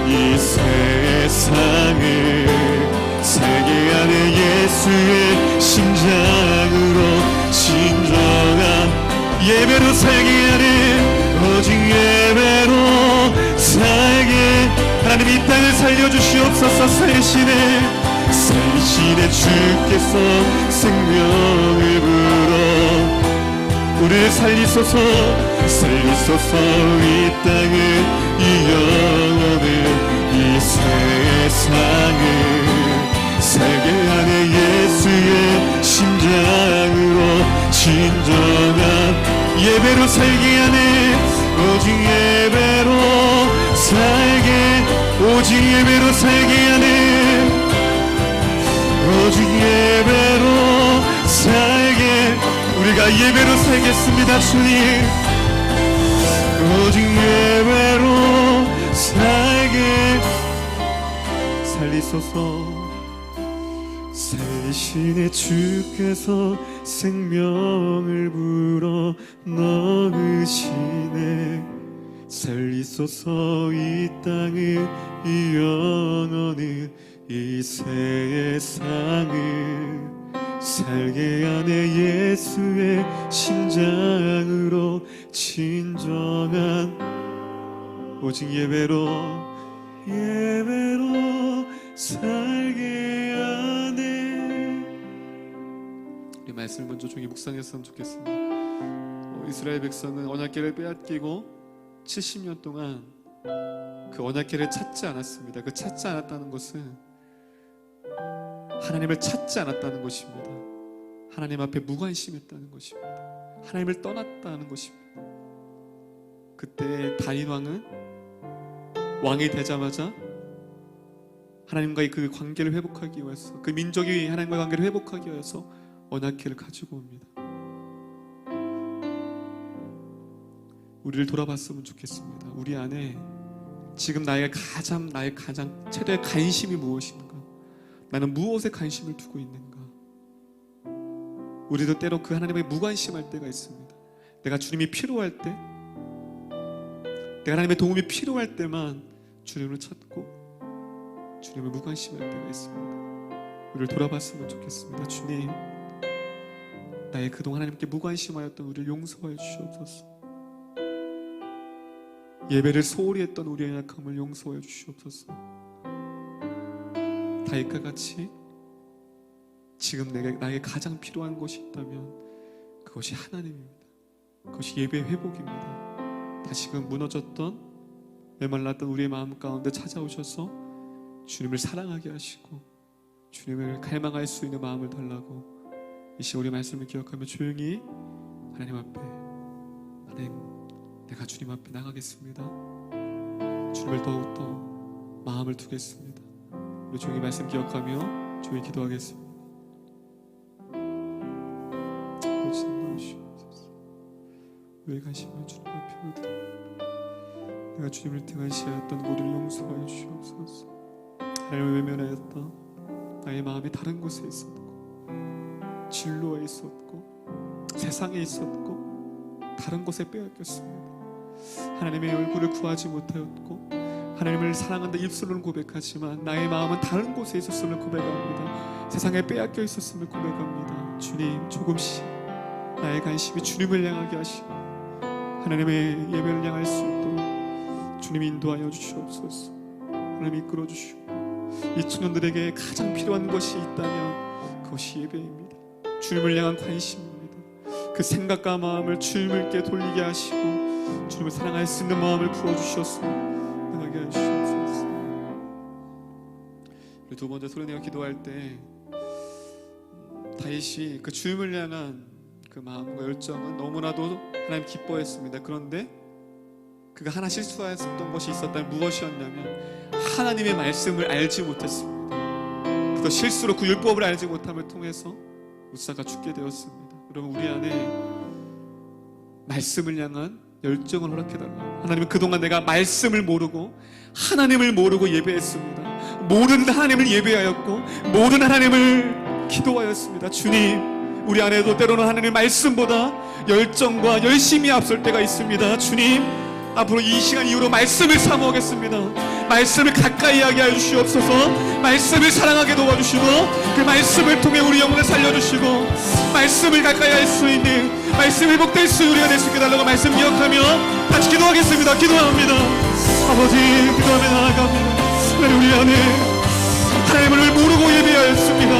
이 세상을 살게 하는 예수의 심장으로 진정한 예배로 살게 하는 오직 예배로 살게 하나님 이 땅을 살려주시옵소서. 살리시네. 주께서 생명을 불어 우리를 살리소서 이 땅을 이 영원을 이 세상을 살게 하는 예수의 심장으로 진정한 예배로 살게 하네. 오직 예배로 살게 하네. 오직 예배로 살게 우리가 예배로 살겠습니다. 주님 오직 예배로 살게 살리소서. 살리시네. 주께서 생명을 불어 넣으시네. 살리소서. 이 땅을 이 영원을 이 세상을 살게 하네. 예수의 심장으로 진정한 오직 예배로 살게 하네. 이 말씀을 먼저 종이 묵상했으면 좋겠습니다. 이스라엘 백성은 언약궤를 빼앗기고 70년 동안 그 언약궤를 찾지 않았습니다. 그 찾지 않았다는 것은 하나님을 찾지 않았다는 것입니다. 하나님 앞에 무관심했다는 것입니다. 하나님을 떠났다는 것입니다. 그때 다윗 왕은 왕이 되자마자 하나님과의 그 관계를 회복하기 위해서 그 민족이 하나님과의 관계를 회복하기 위해서 언약궤를 가지고 옵니다. 우리를 돌아봤으면 좋겠습니다. 우리 안에 지금 나의 가장 최대의 관심이 무엇인가? 나는 무엇에 관심을 두고 있는가? 우리도 때로 그 하나님의 무관심할 때가 있습니다. 내가 주님이 필요할 때, 내가 하나님의 도움이 필요할 때만 주님을 찾고 주님을 무관심할 때가 있습니다. 우리를 돌아봤으면 좋겠습니다. 주님, 나의 그동안 하나님께 무관심하였던 우리를 용서하여 주시옵소서. 예배를 소홀히 했던 우리의 약함을 용서하여 주시옵소서. 다윗과 같이 지금 나에게 가장 필요한 것이 있다면 그것이 하나님입니다. 그것이 예배의 회복입니다. 다시금 무너졌던 메말랐던 우리의 마음 가운데 찾아오셔서 주님을 사랑하게 하시고 주님을 갈망할 수 있는 마음을 달라고 이 시간 우리 말씀을 기억하며 조용히 하나님 앞에, 하나님, 내가 주님 앞에 나가겠습니다. 주님을 더욱더 마음을 두겠습니다. 우리 조용히 말씀 기억하며 조용히 기도하겠습니다. 왜 가시면 주님 앞에 오다 내가 주님을 등한시하였던 모든 용서하여 주옵소서. 하나님을 외면하였던 나의 마음이 다른 곳에 있었고 진로에 있었고 세상에 있었고 다른 곳에 빼앗겼습니다. 하나님의 얼굴을 구하지 못하였고 하나님을 사랑한다 입술로는 고백하지만 나의 마음은 다른 곳에 있었음을 고백합니다. 세상에 빼앗겨 있었음을 고백합니다. 주님, 조금씩 나의 관심이 주님을 향하게 하시고 하나님의 예배를 향할 수 있도록 주님 인도하여 주시옵소서. 하나님 이끌어 주시고 이 청년들에게 가장 필요한 것이 있다면 그것이 예배입니다. 주님을 향한 관심입니다. 그 생각과 마음을 주님께 돌리게 하시고 주님을 사랑할 수 있는 마음을 부어주셔서 나가게 하시옵소서. 두 번째 소리내어 기도할 때 다윗이 그 주님을 향한 그 마음과 열정은 너무나도 하나님 기뻐했습니다. 그런데 그가 하나 실수했던 것이 있었다면 무엇이었냐면 하나님의 말씀을 알지 못했습니다. 그래서 실수로 그 율법을 알지 못함을 통해서 우사가 죽게 되었습니다. 여러분, 우리 안에 말씀을 향한 열정을 허락해달라고. 하나님은 그동안 내가 말씀을 모르고 하나님을 모르고 예배했습니다. 모든 하나님을 예배하였고 모든 하나님을 기도하였습니다. 주님, 우리 안에도 때로는 하나님의 말씀보다 열정과 열심이 앞설 때가 있습니다. 주님, 앞으로 이 시간 이후로 말씀을 사모하겠습니다. 말씀을 가까이 하게 해주시옵소서. 말씀을 사랑하게 도와주시고 그 말씀을 통해 우리 영혼을 살려주시고 말씀을 가까이 할 수 있는 말씀 회복될 수 있는 우리가 될 수 있게 달라고 말씀 기억하며 같이 기도하겠습니다. 기도합니다. 아버지, 기도하며 나아갑니다. 하나님, 우리 안에 하나님을 모르고 예배하였습니다.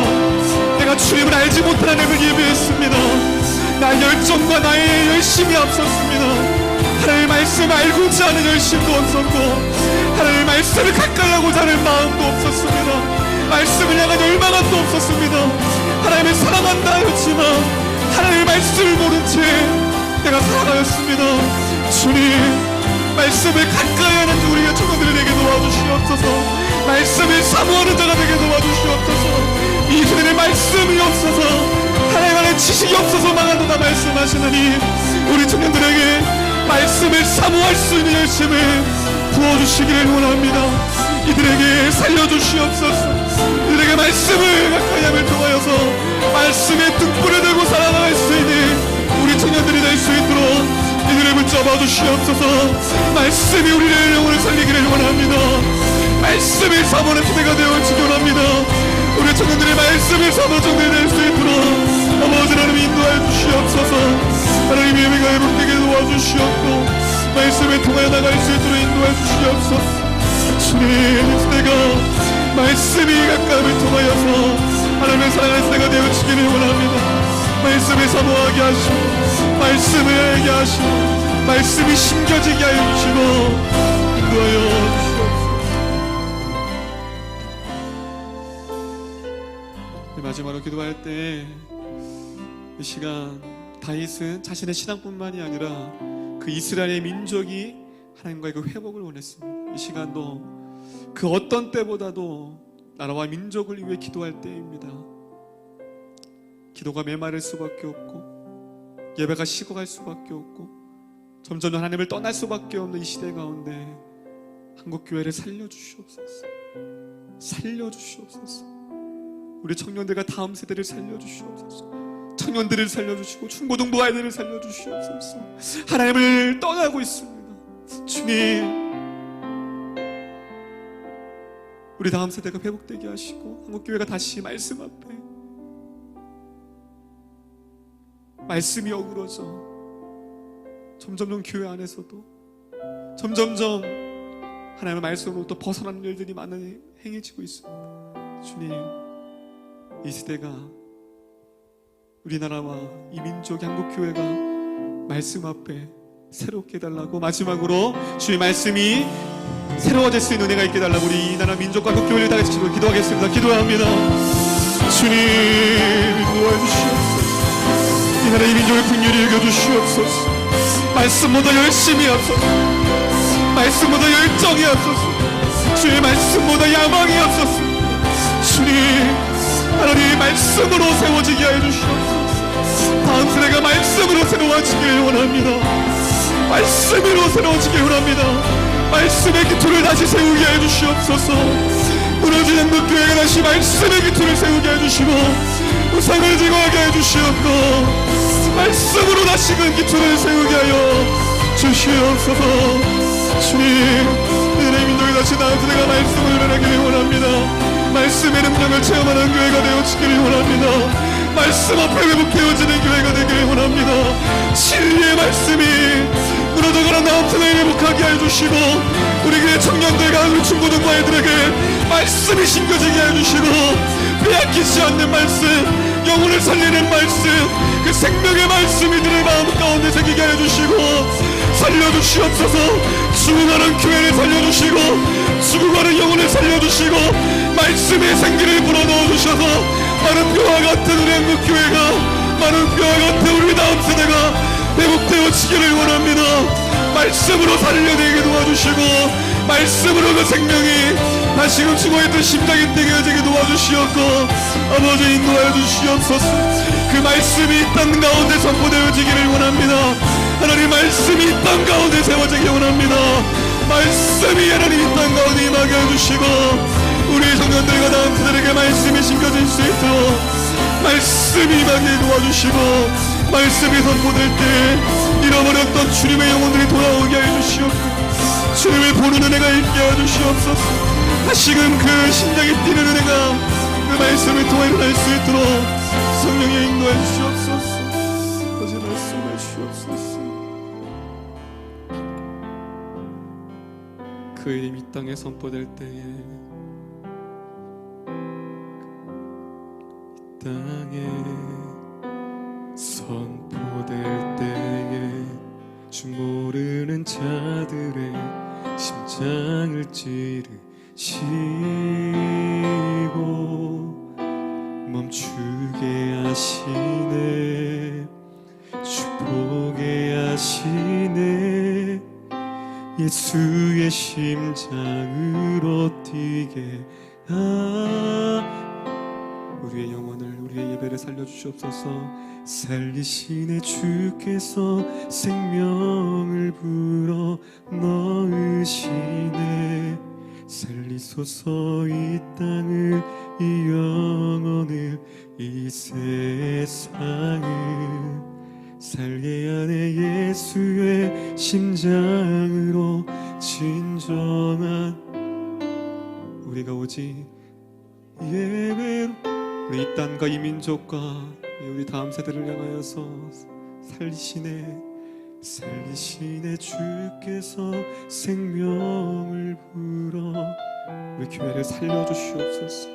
내가 주님을 알지 못한 하나님을 예배했습니다. 나의 열정과 나의 열심이 앞섰습니다. 하나님의 말씀을 알고자 하는 열심도 없었고 하나님의 말씀을 가까이 하고자 하는 마음도 없었습니다. 말씀을 향한 열망함도 없었습니다. 하나님을 사랑한다 하였지만 하나님의 말씀을 모른 채 내가 살아가였습니다. 주님, 말씀을 가까이 하는 우리가 청년들이 되게 도와주시옵소서. 말씀을 사모하는 자가 되게 도와주시옵소서. 이 시대에 말씀이 없어서 하나님 안에 지식이 없어서 망한도다 말씀하시느니 우리 청년들에게 말씀을 사모할 수 있는 열심을 부어주시기를 원합니다. 이들에게 살려주시옵소서. 이들에게 말씀을 가까이 함을 통하여서 말씀의 등불을 들고 살아갈 수 있는 우리 청년들이 될 수 있도록 이들을 붙잡아 주시옵소서. 말씀이 우리의 영혼을 살리기를 원합니다. 말씀이 사모하는 시대가 되어지기 원합니다. 우리 청년들의 말씀을 사모 정리될 수 있도록 아버지 하나님 인도하여 주시옵소서. 하나님 예배가 회복되게 도와주시옵고 말씀을 통하여 나갈 수 있도록 인도하여 주시옵소서. 주님, 시대가 말씀이 가까움을 통하여서 하나님을 사랑하는 시대가 되어지기를 원합니다. 말씀을 사모하게 하시고 말씀을 알게 하시고 말씀이 심겨지게 하여 주시고 인도하여 주시옵소서. 마지막으로 기도할 때 이 시간 다윗은 자신의 신앙뿐만이 아니라 그 이스라엘의 민족이 하나님과의 그 회복을 원했습니다. 이 시간도 그 어떤 때보다도 나라와 민족을 위해 기도할 때입니다. 기도가 메마를 수밖에 없고 예배가 식어갈 수밖에 없고 점점 하나님을 떠날 수밖에 없는 이 시대 가운데 한국교회를 살려주시옵소서. 살려주시옵소서. 우리 청년들과 다음 세대를 살려주시옵소서. 청년들을 살려주시고 중고등부 아이들을 살려주시옵소서. 하나님을 떠나고 있습니다. 주님, 우리 다음 세대가 회복되게 하시고 한국교회가 다시 말씀 앞에 말씀이 어우러져 점점점 교회 안에서도 점점점 하나님의 말씀으로부터 벗어나는 일들이 많이 행해지고 있습니다. 주님, 이 시대가 우리나라와 이 민족 한국교회가 말씀 앞에 새롭게 해달라고, 마지막으로 주의 말씀이 새로워질 수 있는 은혜가 있게 해달라고 우리 이 나라 민족과 한국교회를 다 같이 기도하겠습니다. 기도합니다. 주님, 인도해 주시옵소서. 이 나라의 민족의 분열이 이겨주시옵소서. 말씀보다 열심히 하소서. 말씀보다 열정이 하소서. 주의 말씀보다 야망이 하소서. 주님, 하나님 말씀으로 세워지게 하여 주시옵소서. 다음 세대가 말씀으로 새로워지길 원합니다. 말씀으로 새로워지길 원합니다. 말씀의 기초를 다시 세우게 하여 주시옵소서. 무너진 한국교회가 다시 말씀의 기초를 세우게 하여 주시고 우상을 제거하게 하여 주시옵고 말씀으로 다시금 기초를 세우게 하여 주시옵소서. 주님, 은혜의 민족이 다시 나은 세대가 말씀을 일어나기를 원합니다. 말씀의 능력을 체험하는 교회가 되어지기를 원합니다. 말씀 앞에 회복되어지는 교회가 되기를 원합니다. 진리의 말씀이 무너져가는 다음 세대를 회복하게 하여 주시고 우리 교회 청년들과 우리 중고등부 아이들에게 말씀이 심겨지게 하여 주시고 빼앗기지 않는 말씀, 영혼을 살리는 말씀, 그 생명의 말씀이 들의 마음 가운데 새기게 하여 주시고 살려주시옵소서. 죽어가는 교회를 살려주시고 죽어가는 영혼을 살려주시고 말씀의 생기를 불어넣어 주셔서 많은 뼈와 같은 우리 한국교회가, 많은 뼈와 같은 우리 다음 세대가 회복되어지기를 원합니다. 말씀으로 살려내게 도와주시고 말씀으로 그 생명이 다시금 죽어있던 심장이 떼겨지게 도와주시옵고 아버지 인도하여 주시옵소서. 그 말씀이 이 땅 가운데 선포되어지기를 원합니다. 하나님 말씀이 이 땅 가운데 세워지기 원합니다. 말씀이 하나님 이 땅 가운데 임하게 해주시고 우리 청년들과 다음 세대에게 말씀이 심겨질 수 있도록 말씀이 임하게 도와주시고 말씀이 선포될 때 잃어버렸던 주님의 영혼들이 돌아오게 해주시옵고 주님을 보는 은혜가 있게 해주시옵소서. 다시금 그 심장이 뛰는 은혜가 그 말씀을 통해 일어날 수 있도록 성령의 인도해 주시옵소서. 아버지 말씀해 주시옵소서. 그의 이름이 이 땅에 선포될 때에 이 땅에 선포될 때에 주 모르는 자들의 심장을 찌르시고 멈추게 하시네. 주 보게 하시네. 예수의 심장으로 뛰게 우리의 영혼을, 우리의 예배를 살려주시옵소서. 살리시네. 주께서 생명을 불어 넣으시네. 살리소서. 이 땅을, 이 영혼을, 이 세상을 살게 하네. 예수의 심장으로 진정한 우리가 오직 예배로 우리 이 땅과 이 민족과 우리 다음 세대를 향하여서 살리시네. 살리시네. 주께서 생명을 불어 우리 교회를 살려주시옵소서.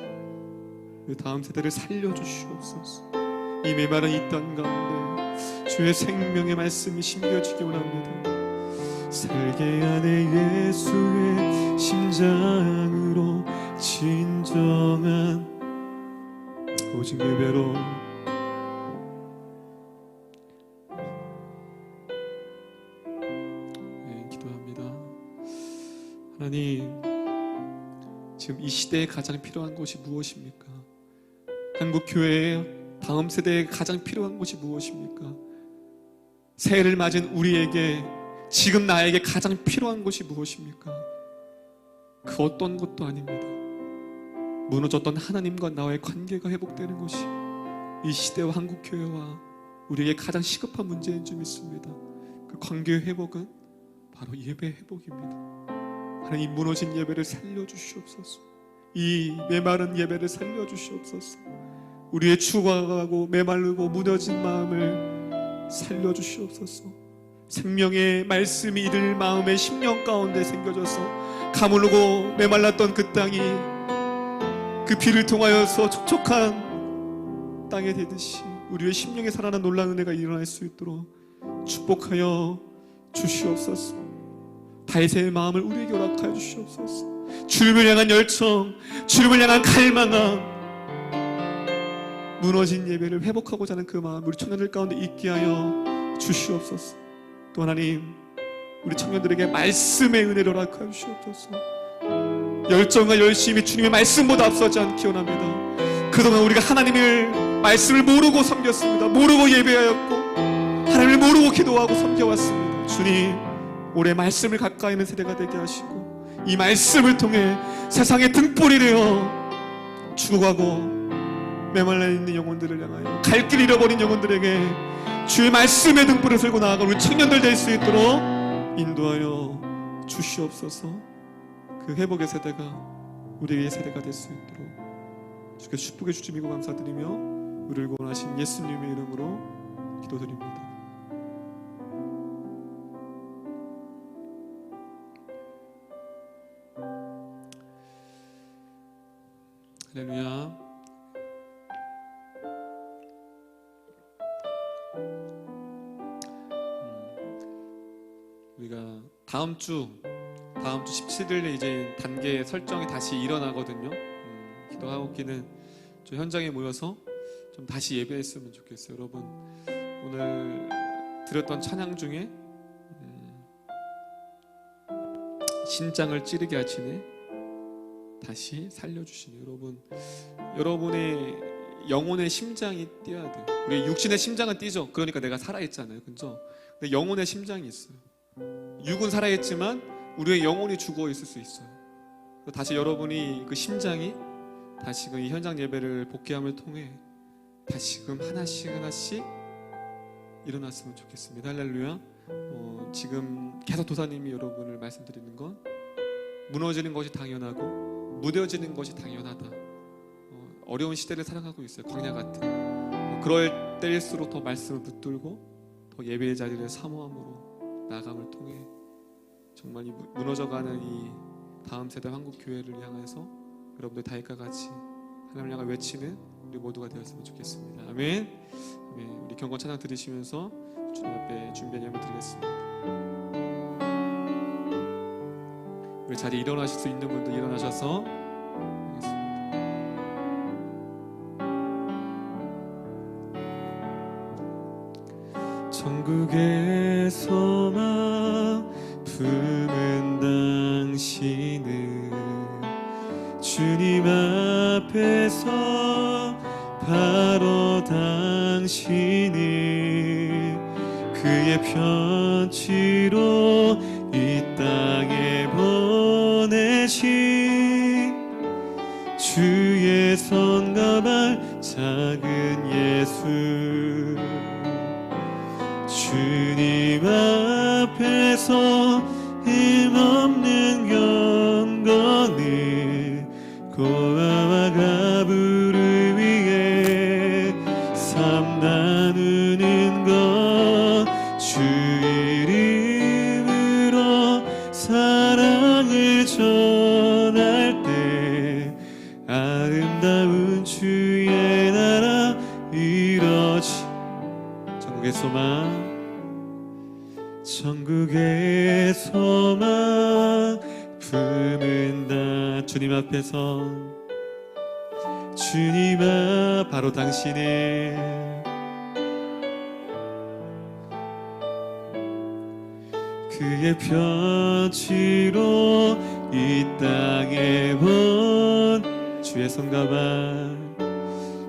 우리 다음 세대를 살려주시옵소서. 이 메마른 이 땅 가운데 주의 생명의 말씀이 심겨지기 원합니다. 살게 하네. 예수의 심장으로 진정한 오직 예배로 기도합니다. 하나님, 지금 이 시대에 가장 필요한 것이 무엇입니까? 한국 교회의 다음 세대에 가장 필요한 것이 무엇입니까? 새해를 맞은 우리에게 지금 나에게 가장 필요한 것이 무엇입니까? 그 어떤 것도 아닙니다. 무너졌던 하나님과 나와의 관계가 회복되는 것이 이 시대와 한국교회와 우리에게 가장 시급한 문제인 줄 믿습니다. 그 관계의 회복은 바로 예배 회복입니다. 하나님, 무너진 예배를 살려주시옵소서. 이 메마른 예배를 살려주시옵소서. 우리의 추구하고 메마르고 무너진 마음을 살려주시옵소서. 생명의 말씀이 이들 마음의 심령 가운데 생겨져서 가물고 메말랐던 그 땅이 그 비를 통하여서 촉촉한 땅에 대듯이 우리의 심령에 살아난 놀라운 은혜가 일어날 수 있도록 축복하여 주시옵소서. 다윗의 마음을 우리에게 허락하여 주시옵소서. 주님을 향한 열정, 주님을 향한 갈망함, 무너진 예배를 회복하고자 하는 그 마음 우리 청년들 가운데 있게 하여 주시옵소서. 또 하나님, 우리 청년들에게 말씀의 은혜를 허락하여 주시옵소서. 열정과 열심이 주님의 말씀보다 앞서지 않기 원합니다. 그동안 우리가 하나님의 말씀을 모르고 섬겼습니다. 모르고 예배하였고 하나님을 모르고 기도하고 섬겨왔습니다. 주님, 올해 말씀을 가까이 있는 세대가 되게 하시고 이 말씀을 통해 세상의 등불이 되어 죽어가고 메말라 있는 영혼들을 향하여 갈 길 잃어버린 영혼들에게 주의 말씀의 등불을 들고 나아가 우리 청년들 될 수 있도록 인도하여 주시옵소서. 그 회복의 세대가 우리의 세대가 될 수 있도록 주께서 축복해 주시고 감사드리며 우리를 구원하신 예수님의 이름으로 기도드립니다. 할렐루야. 우리가 다음 주 17일에 이제 단계 설정이 다시 일어나거든요. 기도하옵기는 좀 현장에 모여서 좀 다시 예배했으면 좋겠어요. 여러분, 오늘 드렸던 찬양 중에 심장을 찌르게 하시네, 다시 살려주시네. 여러분의 영혼의 심장이 뛰어야 돼요. 우리 육신의 심장은 뛰죠. 그러니까 내가 살아있잖아요, 그죠? 근데 영혼의 심장이 있어요. 육은 살아있지만 우리의 영혼이 죽어 있을 수 있어요. 다시 여러분이 그 심장이 다시금 이 현장 예배를 복귀함을 통해 다시금 하나씩 일어났으면 좋겠습니다. 할렐루야. 지금 계속 도사님이 여러분을 말씀드리는 건 무너지는 것이 당연하고 무뎌지는 것이 당연하다. 어려운 시대를 살아가고 있어요. 광야 같은. 그럴 때일수록 더 말씀을 붙들고 더 예배의 자리를 사모함으로 나아감을 통해 정말 이 무너져가는 이 다음 세대 한국교회를 향해서 여러분들 다윗과 같이 하나님을 향해 외치는 우리 모두가 되었으면 좋겠습니다. 아멘. 아멘. 우리 경건 찬양 들으시면서 주님 앞에 준비한 예배 드리겠습니다. 우리 자리에 일어나실 수 있는 분들 일어나셔서 천국에서만 품은 당신은 주님 앞에서 바로 당신을 그의 편지로 이 땅에 보내신 주의 손과 발 작은 예수 주님 앞에서 힘없는 경건을 고아와 가부를 위해 삶 나누는 것 주 이름으로 사랑을 전할 때 아름다운 주의 나라 이뤄지 천국에서만 품은다 주님 앞에서 주님 앞 바로 당신의 그의 편지로 이 땅에 본 주의 손과 발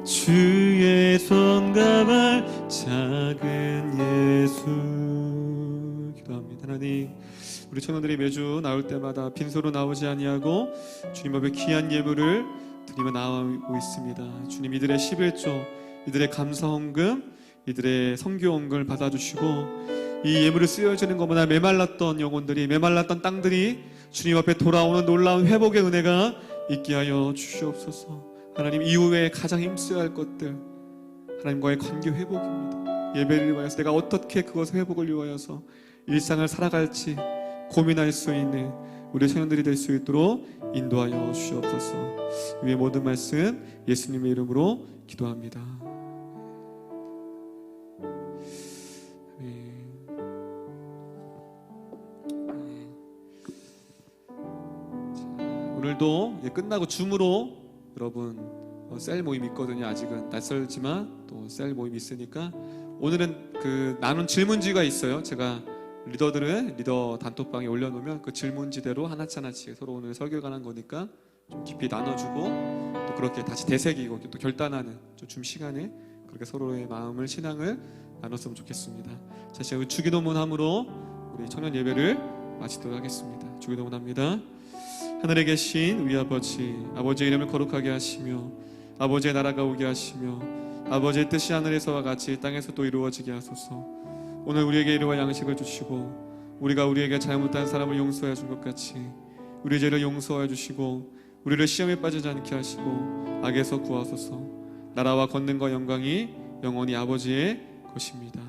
주의 손과 발 작은 예수 기도합니다. 하나님, 우리 청년들이 매주 나올 때마다 빈소로 나오지 아니하고 주님 앞에 귀한 예물을 드리며 나오고 있습니다. 주님, 이들의 11조, 이들의 감사헌금, 이들의 선교헌금을 받아주시고 이 예물을 쓰여지는 것보다 메말랐던 영혼들이, 메말랐던 땅들이 주님 앞에 돌아오는 놀라운 회복의 은혜가 있게 하여 주시옵소서. 하나님, 이후에 가장 힘써야 할 것들, 하나님과의 관계 회복입니다. 예배를 위하여서 내가 어떻게 그것의 회복을 위하여서 일상을 살아갈지 고민할 수 있는 우리 청년들이 될 수 있도록 인도하여 주시옵소서. 위의 모든 말씀 예수님의 이름으로 기도합니다. 오늘도 끝나고 줌으로 여러분 셀 모임 있거든요. 아직은 낯설지만 또 셀 모임 있으니까 오늘은 그 나눈 질문지가 있어요. 제가 리더들을 리더 단톡방에 올려놓으면 그 질문지대로 하나씩 서로 오늘 설교 관한 거니까 좀 깊이 나눠주고 또 그렇게 다시 되새기고 또 결단하는 좀 시간에 그렇게 서로의 마음을 신앙을 나눴으면 좋겠습니다. 자, 제가 주기도문함으로 우리 청년 예배를 마치도록 하겠습니다. 주기도문합니다. 하늘에 계신 우리 아버지, 아버지의 이름을 거룩하게 하시며 아버지의 나라가 오게 하시며 아버지의 뜻이 하늘에서와 같이 땅에서도 이루어지게 하소서. 오늘 우리에게 일용할 양식을 주시고 우리가 우리에게 잘못한 사람을 용서해 준 것 같이 우리 죄를 용서해 주시고 우리를 시험에 빠지지 않게 하시고 악에서 구하소서. 나라와 권능과 영광이 영원히 아버지의 것입니다.